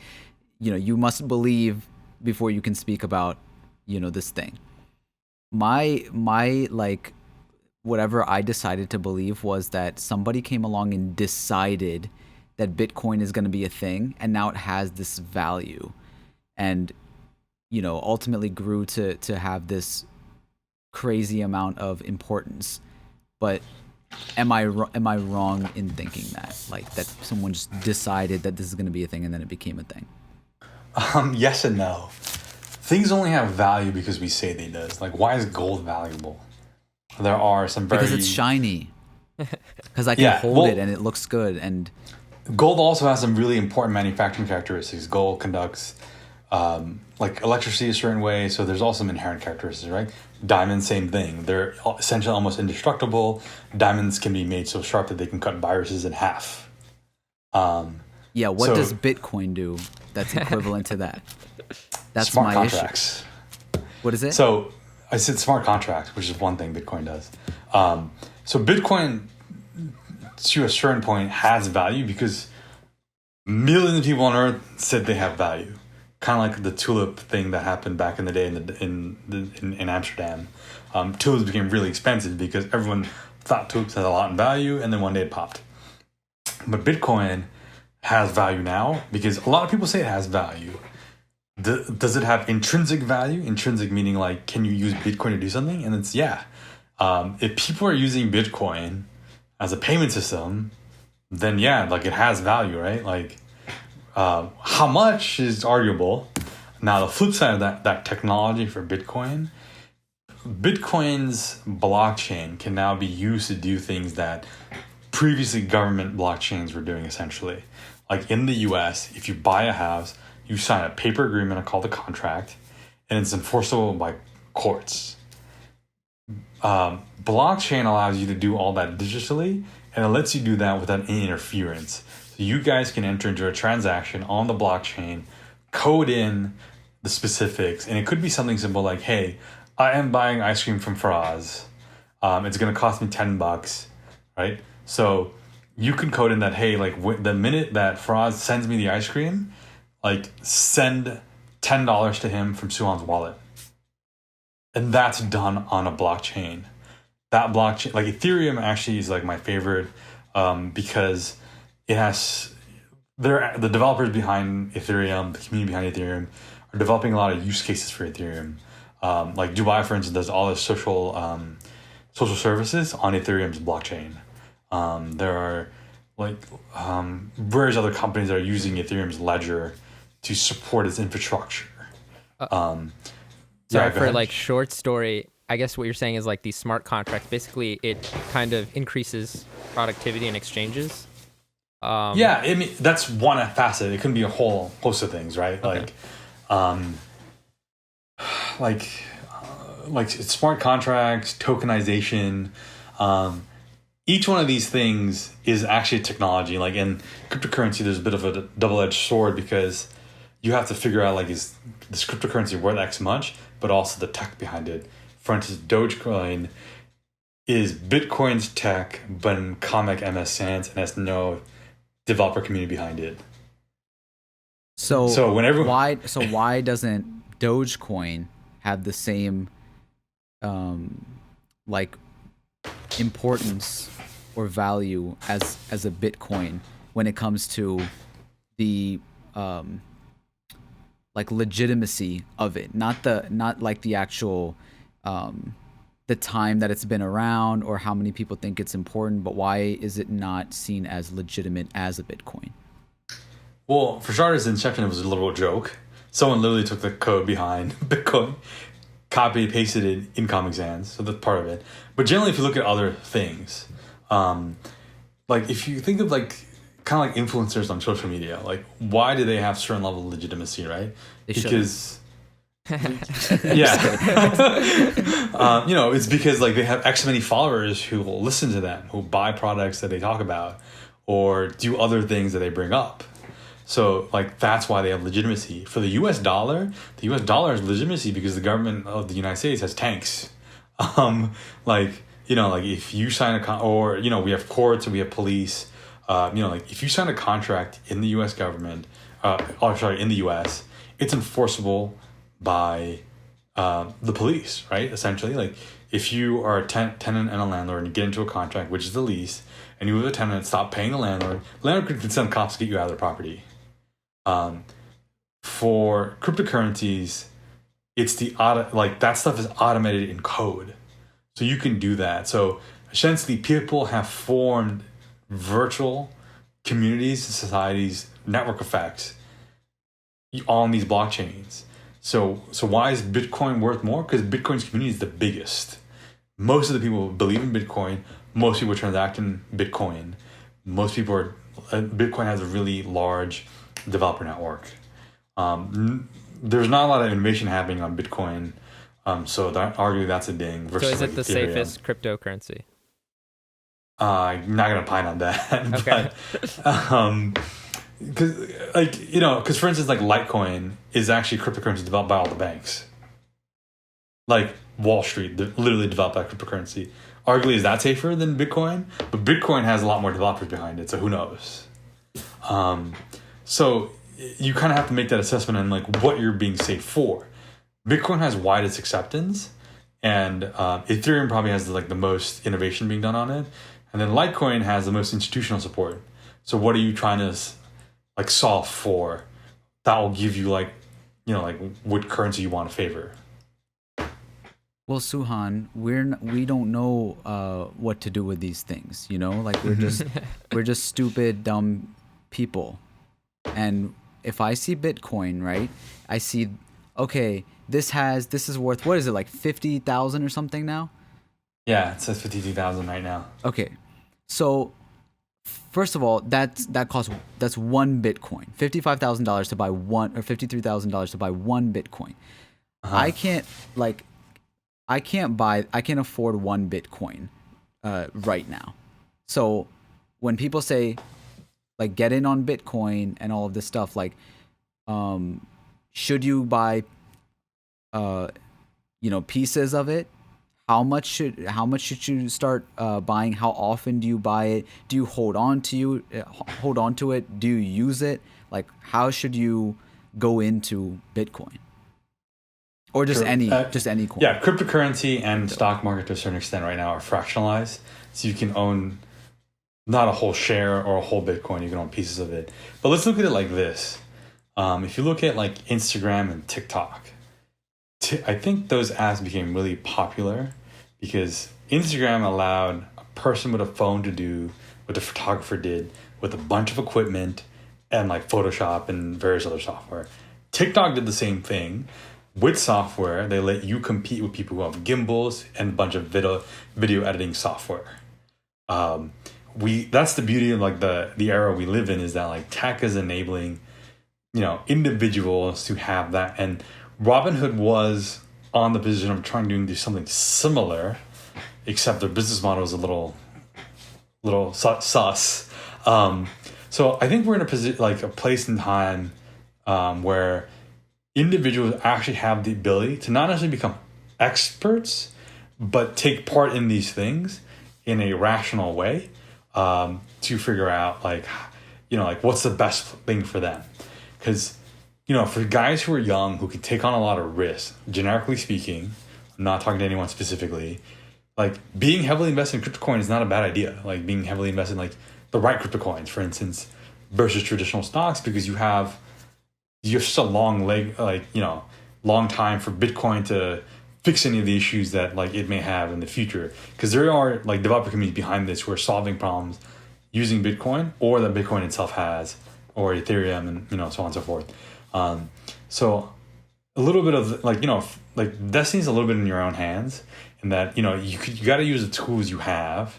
you must believe before you can speak about, this thing. My like, whatever I decided to believe was that somebody came along and decided that Bitcoin is going to be a thing, and now it has this value, and ultimately grew to have this crazy amount of importance. But am I wrong in thinking that, like, that someone just decided that this is going to be a thing and then it became a thing? Yes and no. Things only have value because we say they does. Like, why is gold valuable? There are some very... Because it's shiny. Because I can hold it and it looks good. And gold also has some really important manufacturing characteristics. Gold conducts like electricity a certain way, so there's also some inherent characteristics, right? Diamonds, same thing. They're essentially almost indestructible. Diamonds can be made so sharp that they can cut viruses in half. What does Bitcoin do that's equivalent to that? That's smart my contracts. issue. What is it? So I said smart contracts, which is one thing Bitcoin does. So Bitcoin, to a certain point, has value because millions of people on Earth said they have value. Kind of like the tulip thing that happened back in the day in Amsterdam. Tulips became really expensive because everyone thought tulips had a lot in value, and then one day it popped. But Bitcoin has value now because a lot of people say it has value. Does it have intrinsic value? Intrinsic meaning like, can you use Bitcoin to do something? And it's if people are using Bitcoin as a payment system, then like it has value, right? Like, how much is arguable. Now, the flip side of that technology for Bitcoin's blockchain can now be used to do things that previously government blockchains were doing, essentially. Like in the US, if you buy a house, you sign a paper agreement called a contract, and it's enforceable by courts. Blockchain allows you to do all that digitally, and it lets you do that without any interference. So you guys can enter into a transaction on the blockchain, code in the specifics, and it could be something simple like, hey, I am buying ice cream from Faraz. It's going to cost me $10, right? So you can code in that, hey, like the minute that Faraz sends me the ice cream, like send $10 to him from Suhan's wallet. And that's done on a blockchain. That blockchain, like Ethereum actually is like my favorite because it has, the developers behind Ethereum, the community behind Ethereum are developing a lot of use cases for Ethereum. Like Dubai, for instance, does all the social services on Ethereum's blockchain. There are various other companies that are using Ethereum's ledger to support its infrastructure. Sorry, for like short story, I guess what you're saying is like these smart contracts, basically it kind of increases productivity and exchanges. I mean, that's one facet. It can be a whole host of things, right? Okay. Like smart contracts, tokenization. Each one of these things is actually technology. Like in cryptocurrency, there's a bit of a double-edged sword because you have to figure out, like, is this cryptocurrency worth X much, but also the tech behind it. For instance, Dogecoin is Bitcoin's tech, but in comic MS Sans and has no developer community behind it. So whenever why doesn't Dogecoin have the same like importance or value as a Bitcoin when it comes to the like legitimacy of it, not like the actual the time that it's been around or how many people think it's important, but why is it not seen as legitimate as a Bitcoin? Well, for starters, Inception was a literal joke. Someone literally took the code behind Bitcoin, copied, pasted it in Comic Sans, so that's part of it. But generally, if you look at other things, like if you think of like kind of like influencers on social media, like why do they have certain level of legitimacy, right? Because yeah, you know, it's because like they have X many followers who will listen to them, who buy products that they talk about, or do other things that they bring up. So like that's why they have legitimacy. For the US dollar has legitimacy because the government of the United States has tanks. Like, you know, like if you sign or, you know, we have courts and we have police. You know, like if you sign a contract in the US government, in the US, it's enforceable by the police, right? Essentially, like if you are a tenant and a landlord and you get into a contract, which is the lease, and you with a tenant stop paying the landlord could send cops to get you out of their property. For cryptocurrencies, it's like that stuff is automated in code, so you can do that. So essentially, people have formed virtual communities, societies, network effects on these blockchains. So why is Bitcoin worth more? Because Bitcoin's community is the biggest. Most of the people believe in Bitcoin. Most people transact in Bitcoin. Most people are. Bitcoin has a really large developer network. There's not a lot of innovation happening on Bitcoin. So arguably that's a ding. So is it the safest cryptocurrency? I'm not gonna pine on that. Okay. Because like, you know, because for instance, like Litecoin is actually cryptocurrency developed by all the banks. Like Wall Street literally developed that cryptocurrency. Arguably, is that safer than Bitcoin? But Bitcoin has a lot more developers behind it, so who knows? So you kind of have to make that assessment on like what you're being safe for. Bitcoin has widest acceptance, and Ethereum probably has like the most innovation being done on it, and then Litecoin has the most institutional support. So what are you trying to like solve for that will give you like, you know, like what currency you want to favor? Well, Suhan, we don't know what to do with these things, you know? Like we're just stupid, dumb people. And if I see Bitcoin, right? I see, okay, this is worth, what is it, like 50,000 or something now? Yeah, it says 52,000 right now. Okay. So first of all, that's one Bitcoin. $55,000 to buy one, or $53,000 to buy one Bitcoin. Uh-huh. I can't afford one Bitcoin right now. So when people say like get in on Bitcoin and all of this stuff, like should you buy pieces of it? How much should you start buying? How often do you buy it? Do you hold on to it? Do you use it? Like how should you go into Bitcoin? Or just any coin. Yeah, cryptocurrency and stock market to a certain extent right now are fractionalized. So you can own not a whole share or a whole Bitcoin, you can own pieces of it. But let's look at it like this. If you look at like Instagram and TikTok, I think those apps became really popular because Instagram allowed a person with a phone to do what the photographer did with a bunch of equipment and like Photoshop and various other software. TikTok did the same thing. With software, they let you compete with people who have gimbals and a bunch of video editing software. That's the beauty of like the era we live in, is that like tech is enabling, you know, individuals to have that. And Robinhood was on the position of trying to do something similar, except their business model is a little sus. So I think we're in a position, like a place in time, where individuals actually have the ability to not necessarily become experts, but take part in these things in a rational way, to figure out like, like what's the best thing for them. Because, for guys who are young, who can take on a lot of risk, generically speaking, I'm not talking to anyone specifically, like being heavily invested in crypto coin is not a bad idea. Like being heavily invested in like the right crypto coins, for instance, versus traditional stocks, because you have just a long long time for Bitcoin to fix any of the issues that like it may have in the future. Because there are like developer communities behind this who are solving problems using Bitcoin or that Bitcoin itself has, or Ethereum, and so on and so forth. So a little bit of like destiny's a little bit in your own hands, in that you got to use the tools you have,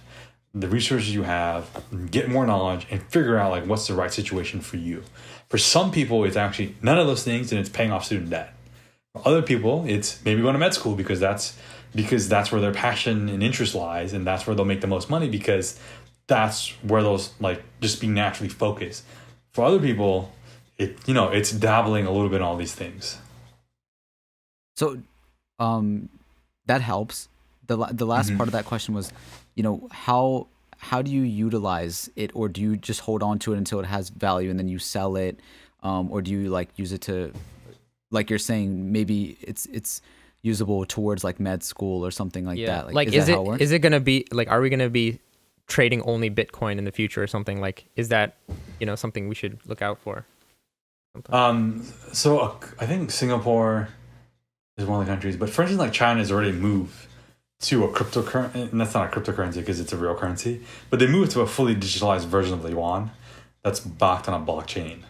the resources you have, get more knowledge, and figure out like what's the right situation for you. For some people, it's actually none of those things, and it's paying off student debt. For other people, it's maybe going to med school because that's where their passion and interest lies, and that's where they'll make the most money, because that's where those like just being naturally focused. For other people, it's dabbling a little bit in all these things. So, that helps. The last part of that question was, how do you utilize it, or do you just hold on to it until it has value and then you sell it, or do you like use it to, like you're saying, maybe it's usable towards like med school or something like that? Like is it gonna be like, are we gonna be trading only Bitcoin in the future or something? Like, is that something we should look out for? So I think Singapore is one of the countries, but for instance, like China has already moved to a cryptocurrency, and that's not a cryptocurrency because it's a real currency, but they moved to a fully digitalized version of the yuan that's backed on a blockchain.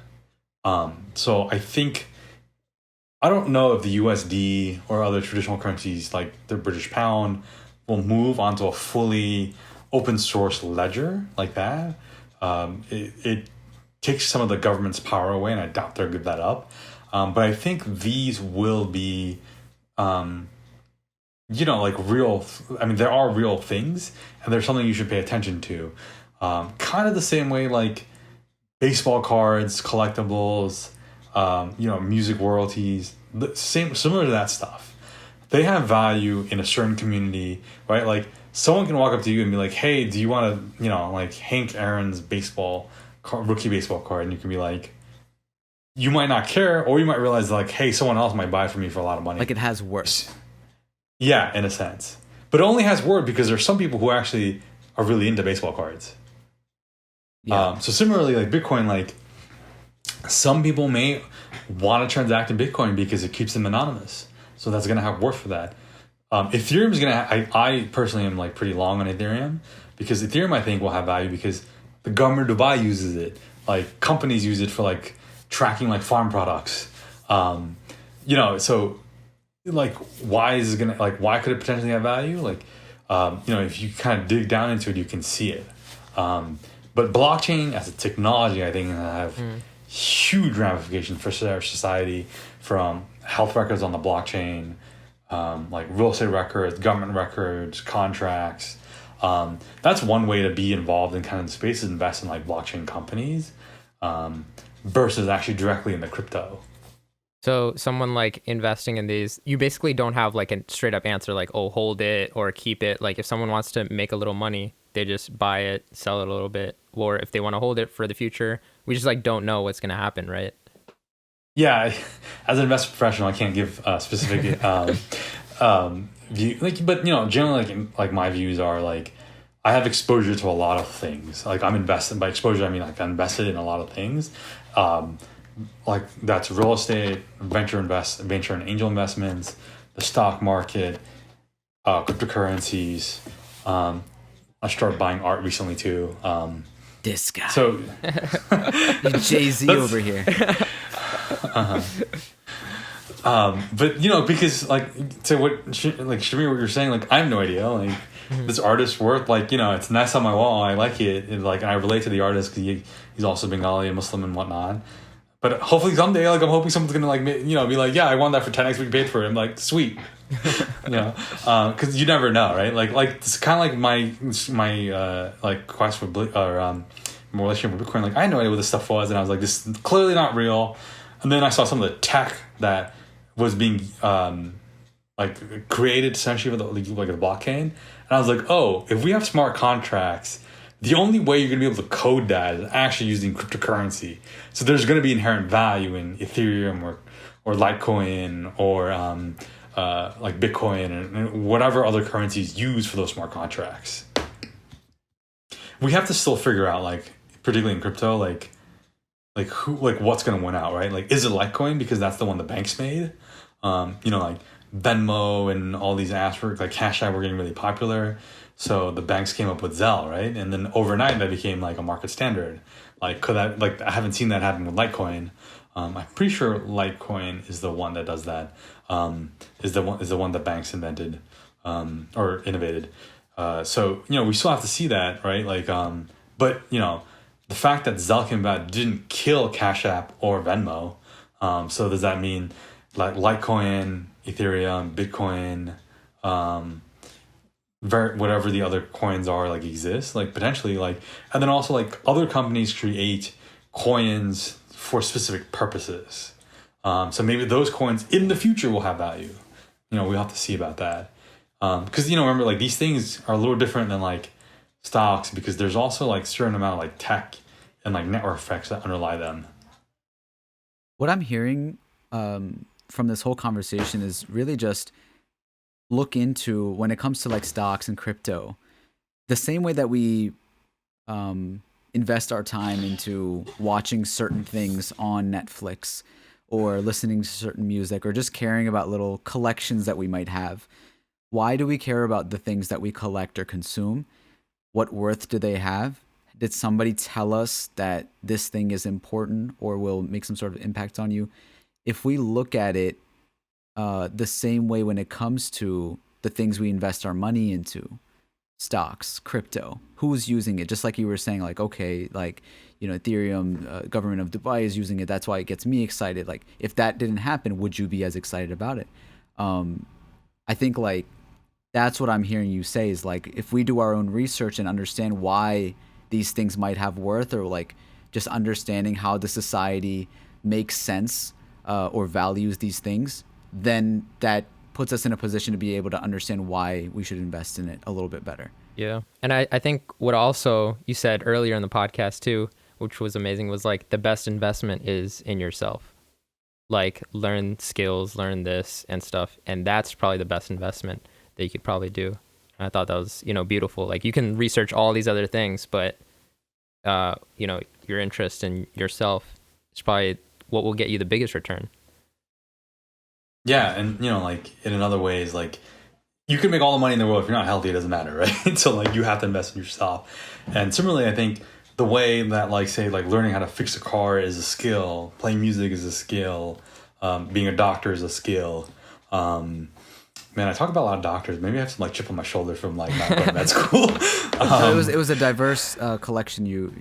So I don't know if the USD or other traditional currencies like the British pound will move onto a fully open source ledger like that. It takes some of the government's power away, and I doubt they'll give that up. But I think these will be, like real. I mean, there are real things, and there's something you should pay attention to. Kind of the same way like baseball cards, collectibles, music royalties, similar to that stuff. They have value in a certain community, right? Like someone can walk up to you and be like, "Hey, do you want to, like Hank Aaron's rookie baseball card?" And you can be like, you might not care, or you might realize like, hey, someone else might buy it for me for a lot of money. Like it has worth. Yeah, in a sense. But it only has worth because there's some people who actually are really into baseball cards. Yeah. So similarly, like Bitcoin, like some people may want to transact in Bitcoin because it keeps them anonymous. So that's going to have worth for that. Ethereum is going to, I personally am like pretty long on Ethereum, because Ethereum I think will have value because the government of Dubai uses it. Like companies use it for like tracking like farm products. So like why could it potentially have value? Like, if you kind of dig down into it, you can see it. But blockchain as a technology, I think, have huge ramifications for our society, from health records on the blockchain, like real estate records, government records, contracts. That's one way to be involved in kind of the space, is invest in like blockchain companies, versus actually directly in the crypto. So someone like investing in these, you basically don't have like a straight up answer like, oh, hold it or keep it. Like if someone wants to make a little money, they just buy it, sell it a little bit. Or if they want to hold it for the future, we just like don't know what's going to happen, right? Yeah, as an investment professional, I can't give specific view. But generally, like my views are like, I have exposure to a lot of things. Like I'm invested. By exposure, I mean like I'm invested in a lot of things. Like that's real estate, venture and angel investments, the stock market, cryptocurrencies. I started buying art recently too. This guy. So Jay-Z over here. But because like to what Shamir, what you're saying, like I have no idea. Like this artist's worth, like it's nice on my wall. I like it. And, like, and I relate to the artist because he's also Bengali and Muslim and whatnot. But hopefully someday, like I'm hoping someone's gonna like be like, yeah, I want that for 10x. We paid for it. I'm like, sweet. Because you never know, right? Like it's kind of like my like quest for my relationship with Bitcoin. Like I had no idea what this stuff was, and I was like, this is clearly not real. And then I saw some of the tech that was being like created essentially with the blockchain, and I was like, oh, if we have smart contracts the only way you're going to be able to code that is actually using cryptocurrency. So there's going to be inherent value in Ethereum or Litecoin or like Bitcoin and whatever other currencies used for those smart contracts. We have to still figure out, like, particularly in crypto, like what's going to win out, right? Like, is it Litecoin because that's the one the banks made? Like Venmo and all these apps like Cash App were getting really popular. So the banks came up with Zelle, right? And then overnight that became like a market standard. Like, could that, like, I haven't seen that happen with Litecoin. I'm pretty sure Litecoin is the one that does that. Is the one that banks invented or innovated. So we still have to see that, right? Like, but the fact that Zelle came about didn't kill Cash App or Venmo. So does that mean like Litecoin, Ethereum, Bitcoin, whatever the other coins are, like, exist, like, potentially, like, and then also, like, other companies create coins for specific purposes. So maybe those coins in the future will have value. We'll have to see about that. Because, remember, like, these things are a little different than, like, stocks, because there's also, like, certain amount of, like, tech and, like, network effects that underlie them. What I'm hearing from this whole conversation is really just look into, when it comes to, like, stocks and crypto, the same way that we invest our time into watching certain things on Netflix or listening to certain music or just caring about little collections that we might have. Why do we care about the things that we collect or consume? What worth do they have? Did somebody tell us that this thing is important or will make some sort of impact on you? If we look at it the same way when it comes to the things we invest our money into, stocks, crypto, who's using it? Just like you were saying, like, okay, like, Ethereum, government of Dubai is using it. That's why it gets me excited. Like, if that didn't happen, would you be as excited about it? I think, like, that's what I'm hearing you say is, like, if we do our own research and understand why these things might have worth, or, like, just understanding how the society makes sense or values these things, then that puts us in a position to be able to understand why we should invest in it a little bit better. Yeah. And I think what also you said earlier in the podcast too, which was amazing, was like the best investment is in yourself. Like, learn skills, learn this and stuff. And that's probably the best investment that you could probably do. And I thought that was, beautiful. Like, you can research all these other things, but, your interest in yourself is probably what will get you the biggest return. Yeah. And, like, in other ways, like, you can make all the money in the world. If you're not healthy, it doesn't matter, right? So, like, you have to invest in yourself. And similarly, I think the way that, like, say, like, learning how to fix a car is a skill, playing music is a skill, being a doctor is a skill. Man, I talk about a lot of doctors. Maybe I have some, like, chip on my shoulder from, like, not going to med school. It was a diverse collection you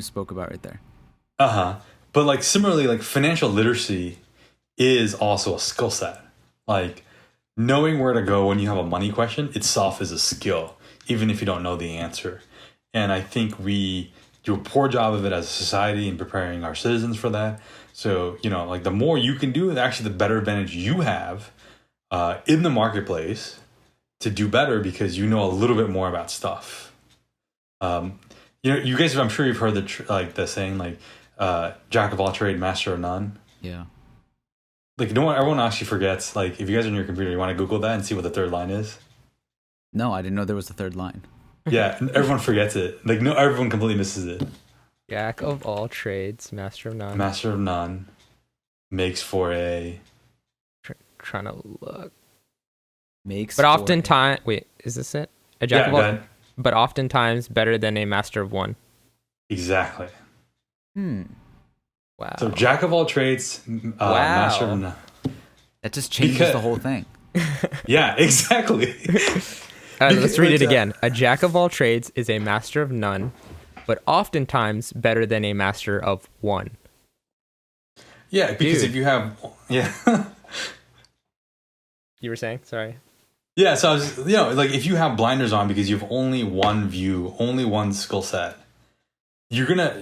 spoke about right there. But, like, similarly, like, financial literacy is also a skill set. Like, knowing where to go when you have a money question itself is a skill, even if you don't know the answer. And I think we do a poor job of it as a society in preparing our citizens for that. So, like, the more you can do, actually the better advantage you have in the marketplace to do better, because you know a little bit more about stuff. You guys, I'm sure you've heard the saying, like, jack of all trade, master of none. Yeah. Like, everyone actually forgets. Like, if you guys are on your computer, you want to Google that and see what the third line is? No, I didn't know there was a third line. Yeah, everyone forgets it. Like, no, everyone completely misses it. Jack of all trades, master of none. Master of none makes for a... Trying to look. Makes. But oftentimes, wait, is this it? A jack of all, but oftentimes better than a master of one. Exactly. Wow. So jack of all trades, master of none. That just changes the whole thing. Yeah, exactly. Let's read it again. A jack of all trades is a master of none, but oftentimes better than a master of one. Yeah, because if you have... Yeah. You were saying? Sorry. Yeah, so I was, like, if you have blinders on because you have only one view, only one skill set, you don't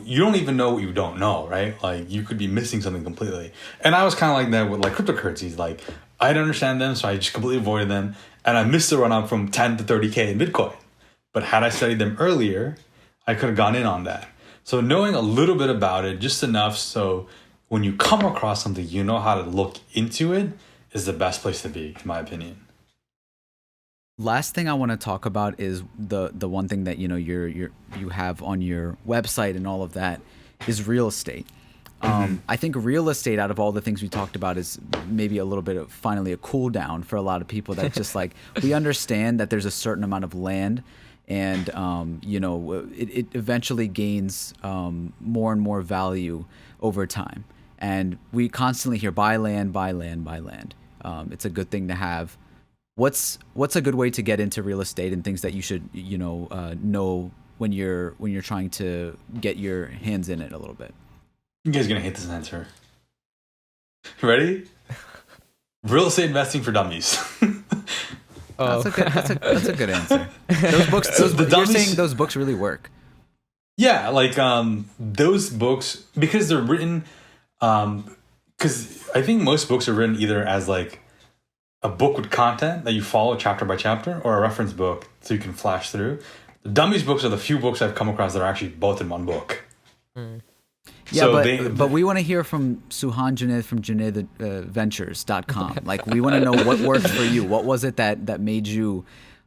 even know what you don't know, right? Like, you could be missing something completely. And I was kind of like that with, like, cryptocurrencies. Like, I didn't understand them, so I just completely avoided them, and I missed the run up from 10 to 30K in Bitcoin. But had I studied them earlier, I could have gone in on that. So knowing a little bit about it, just enough so when you come across something, you know how to look into it, is the best place to be, in my opinion. Last thing I want to talk about is the one thing that you have on your website and all of that is real estate. I think real estate, out of all the things we talked about, is maybe a little bit of finally a cool down for a lot of people. That just like, we understand that there's a certain amount of land, and it eventually gains more and more value over time. And we constantly hear buy land, buy land, buy land. It's a good thing to have. What's a good way to get into real estate, and things that you should know when you're trying to get your hands in it a little bit? You guys are gonna hate this answer. Ready? Real estate investing for dummies. Oh. That's a good answer. Those books, you're saying those books really work? Yeah, like those books, because they're written. Because I think most books are written either as like a book with content that you follow chapter by chapter, or a reference book so you can flash through. The dummies books are the few books I've come across that are actually both in one book. Yeah, So but we want to hear from Suhan Junaid from JunaidVentures.com. Like, we want to know what worked for you. What was it that made you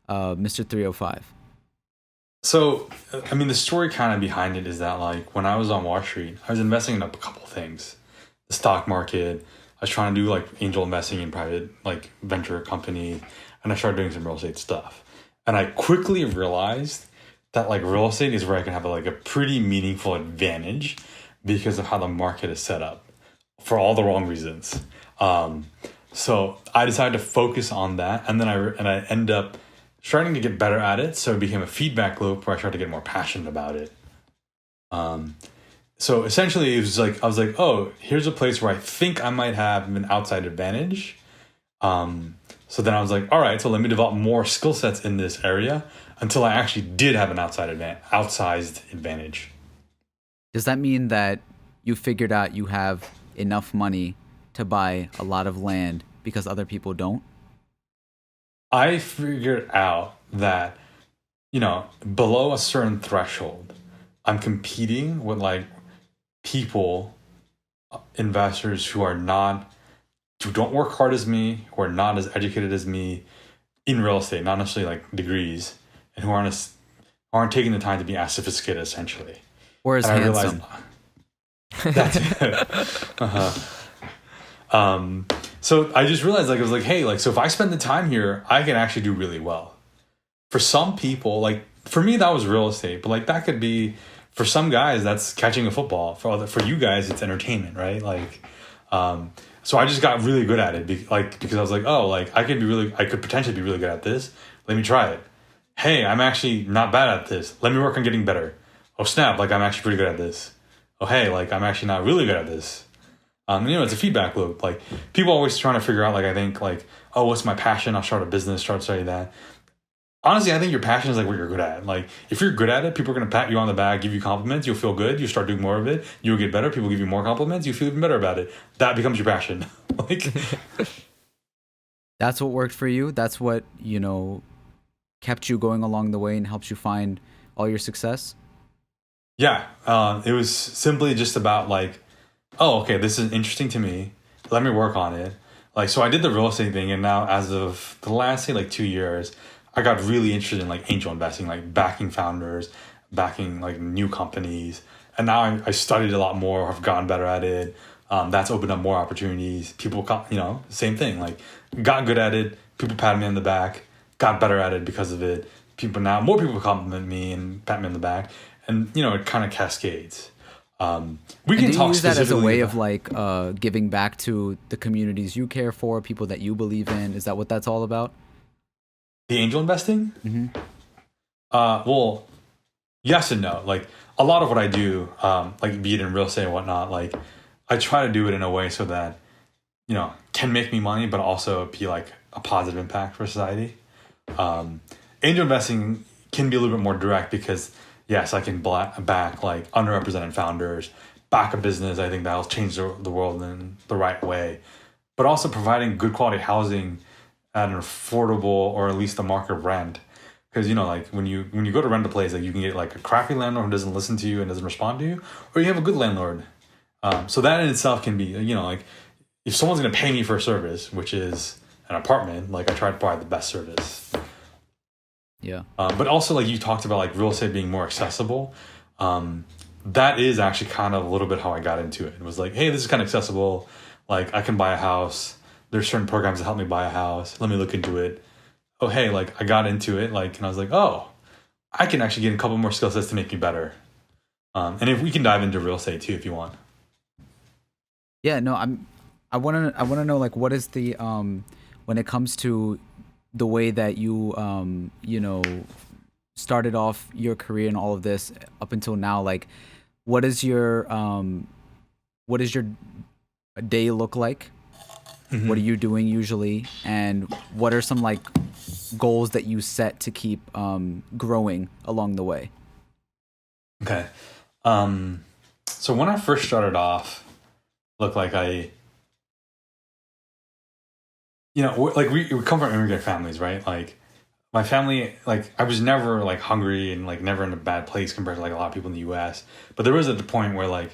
Mr. 305? So, I mean, the story kind of behind it is that, like, when I was on Wall Street, I was investing in a couple things. The stock market. I was trying to do, like, angel investing in private, like, venture company. And I started doing some real estate stuff. And I quickly realized that, like, real estate is where I can have, like, a pretty meaningful advantage because of how the market is set up for all the wrong reasons. So I decided to focus on that. And then I end up starting to get better at it. So it became a feedback loop where I started to get more passionate about it. So essentially it was like, I was like, oh, here's a place where I think I might have an outside advantage. So then I was like, all right, so let me develop more skill sets in this area until I actually did have an outsized advantage. Does that mean that you figured out you have enough money to buy a lot of land because other people don't? I figured out that, below a certain threshold, I'm competing with like people, investors who don't work hard as me, who are not as educated as me in real estate, not necessarily like degrees, and who aren't taking the time to be as sophisticated, essentially. Or as handsome. That's it. So I just realized, like, I was like, hey, like, so if I spend the time here, I can actually do really well. For some people, like, for me, that was real estate, but like that could be, for some guys, that's catching a football. For you guys, it's entertainment, right? Like, so I just got really good at it, because I was like, oh, like I could potentially be really good at this. Let me try it. Hey, I'm actually not bad at this. Let me work on getting better. Oh snap, like I'm actually pretty good at this. Oh hey, like I'm actually not really good at this. It's a feedback loop. Like, people always trying to figure out, like, I think, like, oh, what's my passion? I'll start a business, start studying that. Honestly, I think your passion is like what you're good at. Like, if you're good at it, people are going to pat you on the back, give you compliments, you'll feel good, you start doing more of it, you'll get better, people give you more compliments, you feel even better about it. That becomes your passion. Like, that's what worked for you? That's what, kept you going along the way and helps you find all your success? Yeah. It was simply just about, like, oh, okay, this is interesting to me. Let me work on it. Like, so I did the real estate thing, and now as of the last, say, like 2 years, I got really interested in like angel investing, like backing founders, backing like new companies. And now I studied a lot more, have gotten better at it. That's opened up more opportunities. People, same thing, like got good at it. People patted me on the back, got better at it because of it. More people compliment me and pat me on the back. And, it kind of cascades. We can talk use that as a way about, of like giving back to the communities you care for, people that you believe in. Is that what that's all about? the angel investing? Mm-hmm. Well, yes and no. Like a lot of what I do, like be it in real estate and whatnot, like I try to do it in a way so that, can make me money, but also be like a positive impact for society. Angel investing can be a little bit more direct because yes, I can back like underrepresented founders, back a business. I think that'll change the world in the right way, but also providing good quality housing at an affordable or at least the market rent Because like when you go to rent a place, like you can get like a crappy landlord who doesn't listen to you and doesn't respond to you, or you have a good landlord. So that in itself can be like if someone's gonna pay me for a service, which is an apartment, like I try to provide the best service. Yeah. But also like you talked about like real estate being more accessible. That is actually kind of a little bit how I got into it. It was like, hey, this is kind of accessible. Like I can buy a house. There's certain programs that help me buy a house. Let me look into it. Oh, hey, like I got into it, like, and I was like, oh, I can actually get a couple more skill sets to make me better. And if we can dive into real estate too, if you want. Yeah, no, I want to know like what is the when it comes to the way that you started off your career and all of this up until now, like what is your day look like? Mm-hmm. What are you doing usually, and what are some like goals that you set to keep growing along the way? Okay. So when I first started off, looked like like we come from immigrant families, right? Like my family, like I was never like hungry and like never in a bad place compared to like a lot of people in the US. But there was at the point where like,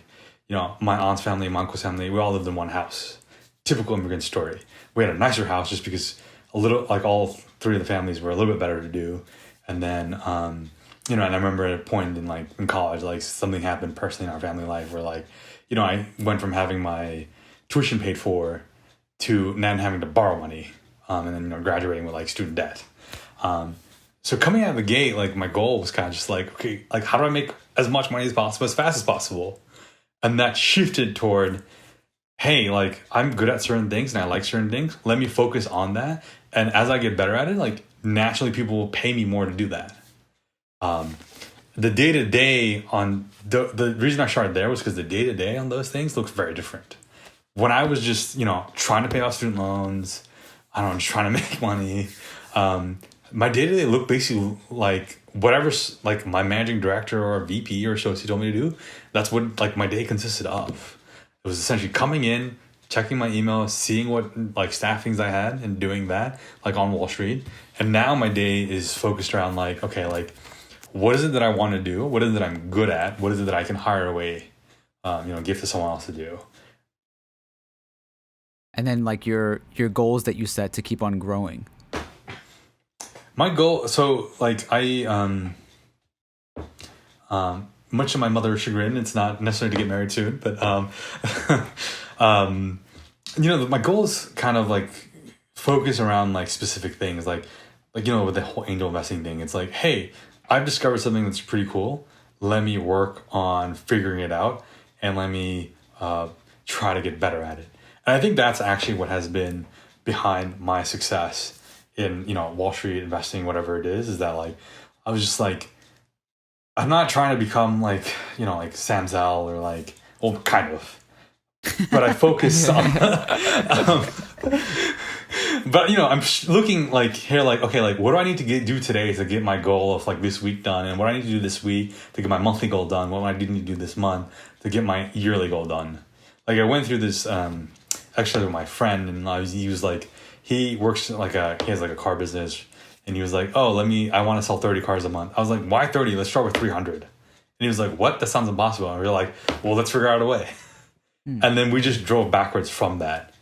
my aunt's family, my uncle's family, we all lived in one house. Typical immigrant story. We had a nicer house just because all three of the families were a little bit better to do. And then, and I remember at a point in college, like something happened personally in our family life where like, I went from having my tuition paid for to then having to borrow money, and then graduating with like student debt. So coming out of the gate, like my goal was kind of just like, okay, like how do I make as much money as possible, as fast as possible? And that shifted toward, hey, like I'm good at certain things and I like certain things. Let me focus on that. And as I get better at it, like naturally people will pay me more to do that. The day-to-day on the reason I started there was because the day-to-day on those things looks very different. When I was just, trying to pay off student loans, I don't know, just trying to make money. My day-to-day looked basically like whatever, like my managing director or VP or associate told me to do. That's what like my day consisted of. It was essentially coming in, checking my email, seeing what like staffings I had and doing that like on Wall Street. And now my day is focused around like, okay, like what is it that I want to do? What is it that I'm good at? What is it that I can hire away, give to someone else to do? And then like your goals that you set to keep on growing. My goal, so like I, much to my mother's chagrin, it's not necessary to get married soon, but my goals kind of like focus around like specific things, like with the whole angel investing thing. It's like, hey, I've discovered something that's pretty cool. Let me work on figuring it out and let me try to get better at it. And I think that's actually what has been behind my success in, Wall Street investing, whatever it is that like, I was just like, I'm not trying to become like, like Sam Zell or like, well, kind of, but I focus on, but I'm looking like here, like, okay, like what do I need to do today to get my goal of like this week done? And what do I need to do this week to get my monthly goal done? What do I need to do this month to get my yearly goal done? Like I went through this, actually with my friend, and he was like, he works like he has like a car business, and he was like, oh, I want to sell 30 cars a month. I was like, why 30? Let's start with 300. And he was like, what? That sounds impossible. And we were like, well, let's figure out a way. And then we just drove backwards from that.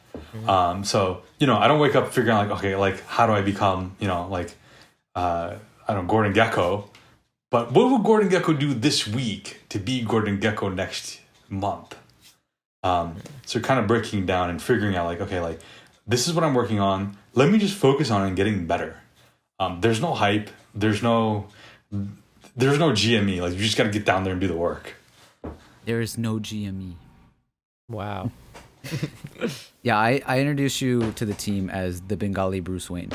So, I don't wake up figuring like, okay, like how do I become, I don't know, Gordon Gekko, but what would Gordon Gekko do this week to be Gordon Gekko next month? So kind of breaking down and figuring out like, okay, like this is what I'm working on. Let me just focus on it and getting better. There's no hype. There's no GME. Like you just got to get down there and do the work. There is no GME. Wow. Yeah, I introduced you to the team as the Bengali Bruce Wayne.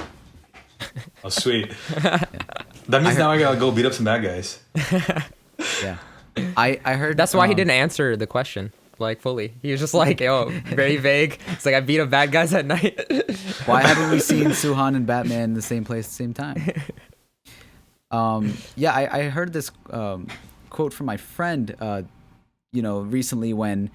Oh, sweet. Yeah. That means now I gotta go beat up some bad guys. Yeah. I heard that's why he didn't answer the question like fully. He was just like, very vague. It's like I beat up bad guys at night. Why haven't we seen Suhan and Batman in the same place at the same time? Yeah, I heard this quote from my friend, recently when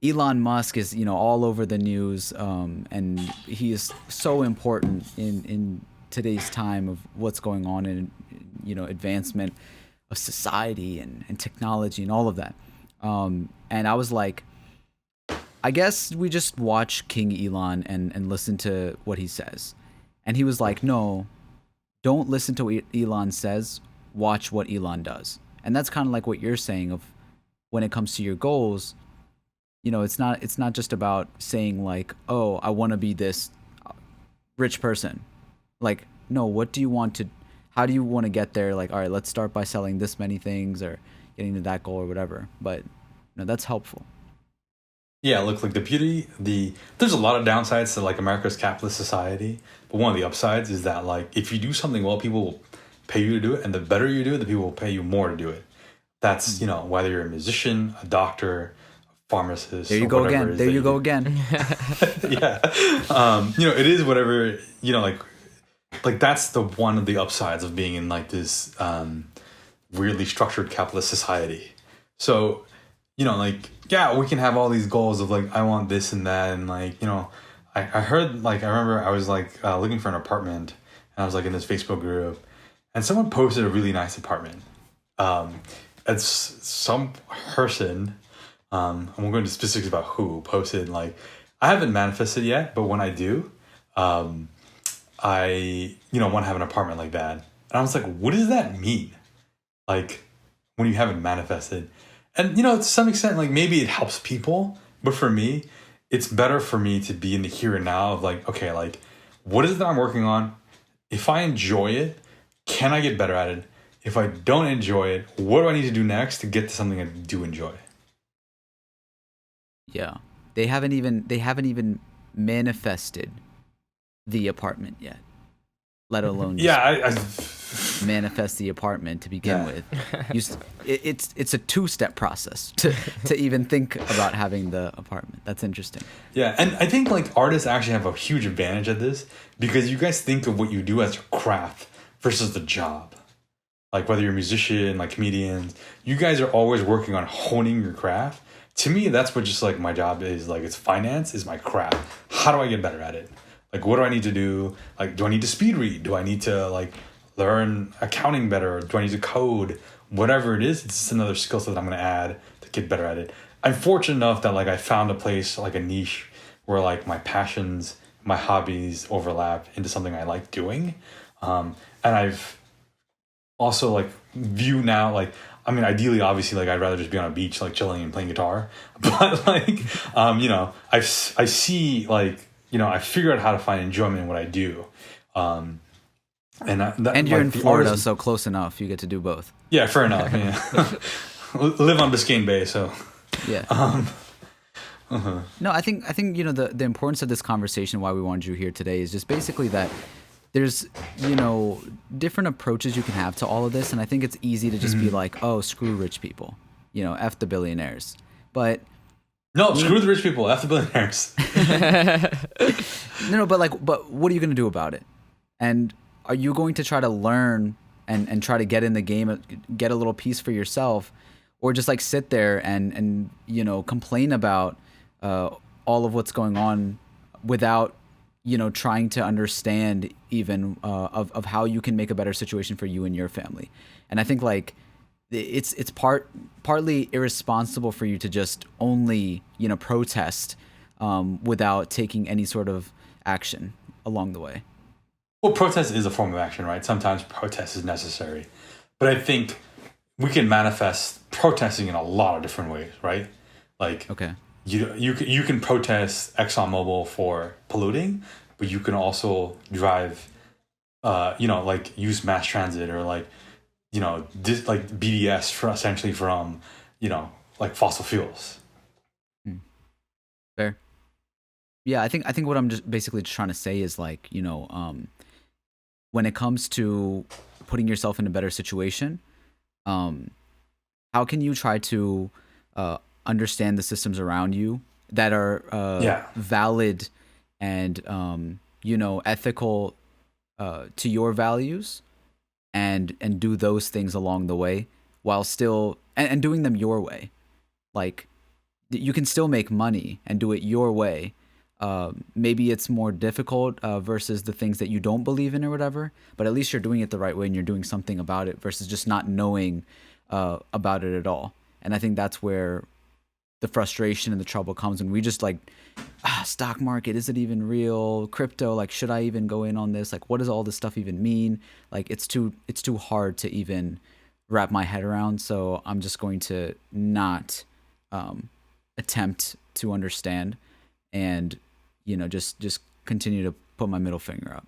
Elon Musk is, all over the news, and he is so important in today's time of what's going on in advancement of society and technology and all of that. And I was like, I guess we just watch King Elon and listen to what he says. And he was like, no, don't listen to what Elon says. Watch what Elon does. And that's kind of like what you're saying of when it comes to your goals. It's not just about saying like, oh, I want to be this rich person. Like, no, what do you want to, how do you want to get there? Like, all right, let's start by selling this many things or getting to that goal or whatever. But that's helpful. Yeah, look, like there's a lot of downsides to like America's capitalist society, but one of the upsides is that like if you do something well, people will pay you to do it, and the better you do it, the people will pay you more to do it. That's whether you're a musician, a doctor, a pharmacist. There you go again. There you go again. Yeah, it is whatever like that's one of the upsides of being in like this weirdly structured capitalist society. So yeah, we can have all these goals of like I want this and that, and like I heard like I remember I was like looking for an apartment, and I was like in this Facebook group, and someone posted a really nice apartment. It's some person, I won't go into specifics about who posted like I haven't manifested yet, but when I do, I want to have an apartment like that. And I was like, what does that mean? Like when you haven't manifested. And, to some extent, like, maybe it helps people. But for me, it's better for me to be in the here and now of, like, okay, like, what is it that I'm working on? If I enjoy it, can I get better at it? If I don't enjoy it, what do I need to do next to get to something I do enjoy? Yeah. They haven't even manifested the apartment yet, let alone manifest the apartment to begin with. It's a two-step process to even think about having the apartment. That's interesting. Yeah, and I think like artists actually have a huge advantage at this because you guys think of what you do as your craft versus the job. Like whether you're a musician, like comedians, you guys are always working on honing your craft. To me, that's what just like my job is. Like it's finance is my craft. How do I get better at it? Like what do I need to do? Like do I need to speed read? Do I need to like learn accounting better? Do I need to code? Whatever it is, it's just another skill set that I'm going to add to get better at it. I'm fortunate enough that like I found a place, like a niche where like my passions, my hobbies overlap into something I like doing. And I've also like view now, like, I mean, ideally, obviously, like I'd rather just be on a beach, like chilling and playing guitar. But like, I see like, I figure out how to find enjoyment in what I do. And you're in Florida, so close enough. You get to do both. Yeah, fair enough. Yeah. Live on Biscayne Bay, so. Yeah. No, I think the importance of this conversation, why we wanted you here today, is just basically that there's different approaches you can have to all of this, and I think it's easy to just be like, oh, screw rich people, F the billionaires, but. No, screw the rich people, F the billionaires. No, but what are you going to do about it? And are you going to try to learn and try to get in the game, get a little piece for yourself, or just like sit there and complain about all of what's going on without trying to understand even of how you can make a better situation for you and your family? And I think like it's partly irresponsible for you to just only protest without taking any sort of action along the way. Well, protest is a form of action, right? Sometimes protest is necessary. But I think we can manifest protesting in a lot of different ways, right? Like, okay, you can protest ExxonMobil for polluting, but you can also drive, like use mass transit or like, like BDS for essentially from, like fossil fuels. Fair. Yeah, I think what I'm just basically trying to say is like, when it comes to putting yourself in a better situation, how can you try to understand the systems around you that are valid and ethical to your values, and do those things along the way while still and doing them your way. Like you can still make money and do it your way, maybe it's more difficult versus the things that you don't believe in or whatever, but at least you're doing it the right way and you're doing something about it versus just not knowing about it at all. And I think that's where the frustration and the trouble comes when we just like, stock market, is it even real? Crypto, like, should I even go in on this? Like, what does all this stuff even mean? Like, it's too hard to even wrap my head around. So I'm just going to not attempt to understand and, you know, just continue to put my middle finger up.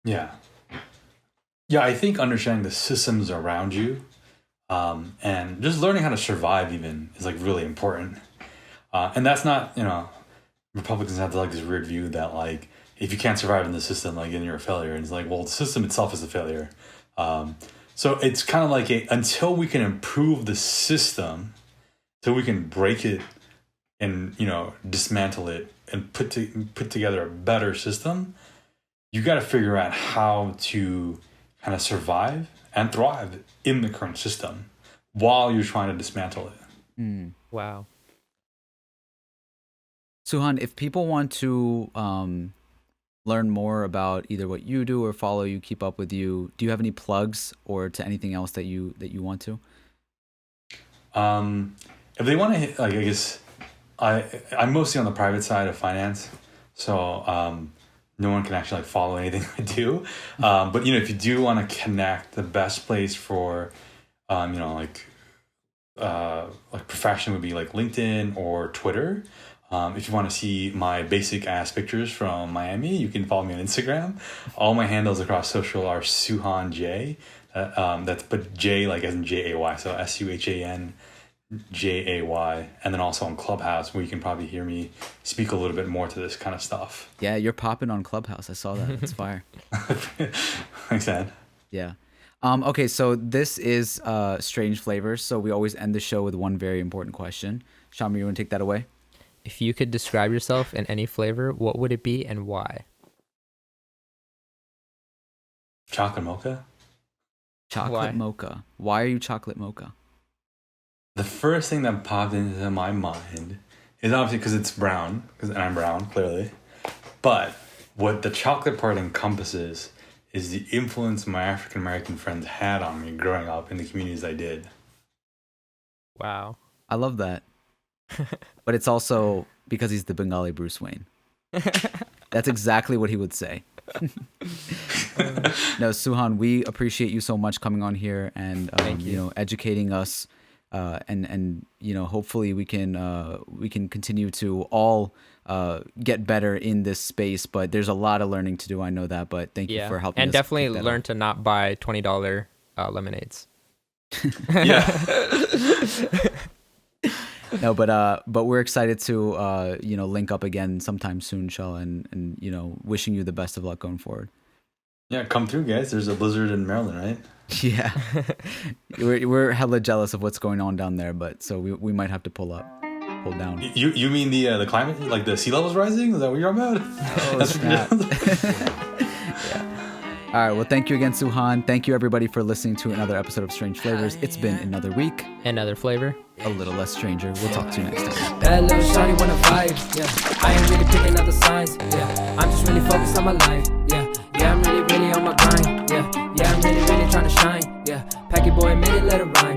Yeah. Yeah, I think understanding the systems around you and just learning how to survive even is like really important. And that's not, you know, Republicans have like this weird view that like, if you can't survive in the system, like, then you're a failure. And it's like, well, the system itself is a failure. So it's kind of like until we can improve the system, till we can break it and, you know, dismantle it and put together a better system, you got to figure out how to kind of survive and thrive in the current system while you're trying to dismantle it. Wow. Suhan, if people want to learn more about either what you do or follow you, keep up with you, do you have any plugs or to anything else that you want to? If they want to hit, like, I guess I'm mostly on the private side of finance, so no one can actually like follow anything I do. But, you know, if you do want to connect, the best place for you know, like profession would be like LinkedIn or Twitter. If you want to see my basic ass pictures from Miami, you can follow me on Instagram. All my handles across social are Suhan J. That's but J like as in Jay. So SUHAN JAY. And then also on Clubhouse, where you can probably hear me speak a little bit more to this kind of stuff. Yeah, you're popping on Clubhouse. I saw that. It's fire. Thanks, Dad. Yeah. Okay, so this is Strange Flavors. So we always end the show with one very important question. Shimmer, you want to take that away? If you could describe yourself in any flavor, what would it be and why? Chocolate mocha? Chocolate mocha. Why are you chocolate mocha? The first thing that popped into my mind is obviously because it's brown, and I'm brown, clearly. But what the chocolate part encompasses is the influence my African American friends had on me growing up in the communities I did. Wow. I love that. But it's also because he's the Bengali Bruce Wayne. That's exactly what he would say. No, Suhan, we appreciate you so much coming on here and you know, educating us, and you know, hopefully we can continue to all get better in this space. But there's a lot of learning to do. I know that, but thank you for helping. And us definitely learn to not buy $20 lemonades. Yeah. No, but we're excited to you know, link up again sometime soon, Shell, and you know, wishing you the best of luck going forward. Yeah, come through, guys. There's a blizzard in Maryland, right? Yeah. we're hella jealous of what's going on down there, but so we might have to pull down. You mean the climate, like the sea levels rising? Is that what you're about? Oh, snap. Yeah. All right, well, thank you again, Suhan. Thank you, everybody, for listening to another episode of Strange Flavors. It's been another week. Another flavor. A little less stranger. We'll talk to you next time. That little shawty wanna vibe, yeah. I ain't really picking up the signs, yeah. I'm just really focused on my life, yeah. Yeah, I'm really on my grind, yeah. Yeah, I'm really trying to shine, yeah. Packy boy made it, let it rhyme.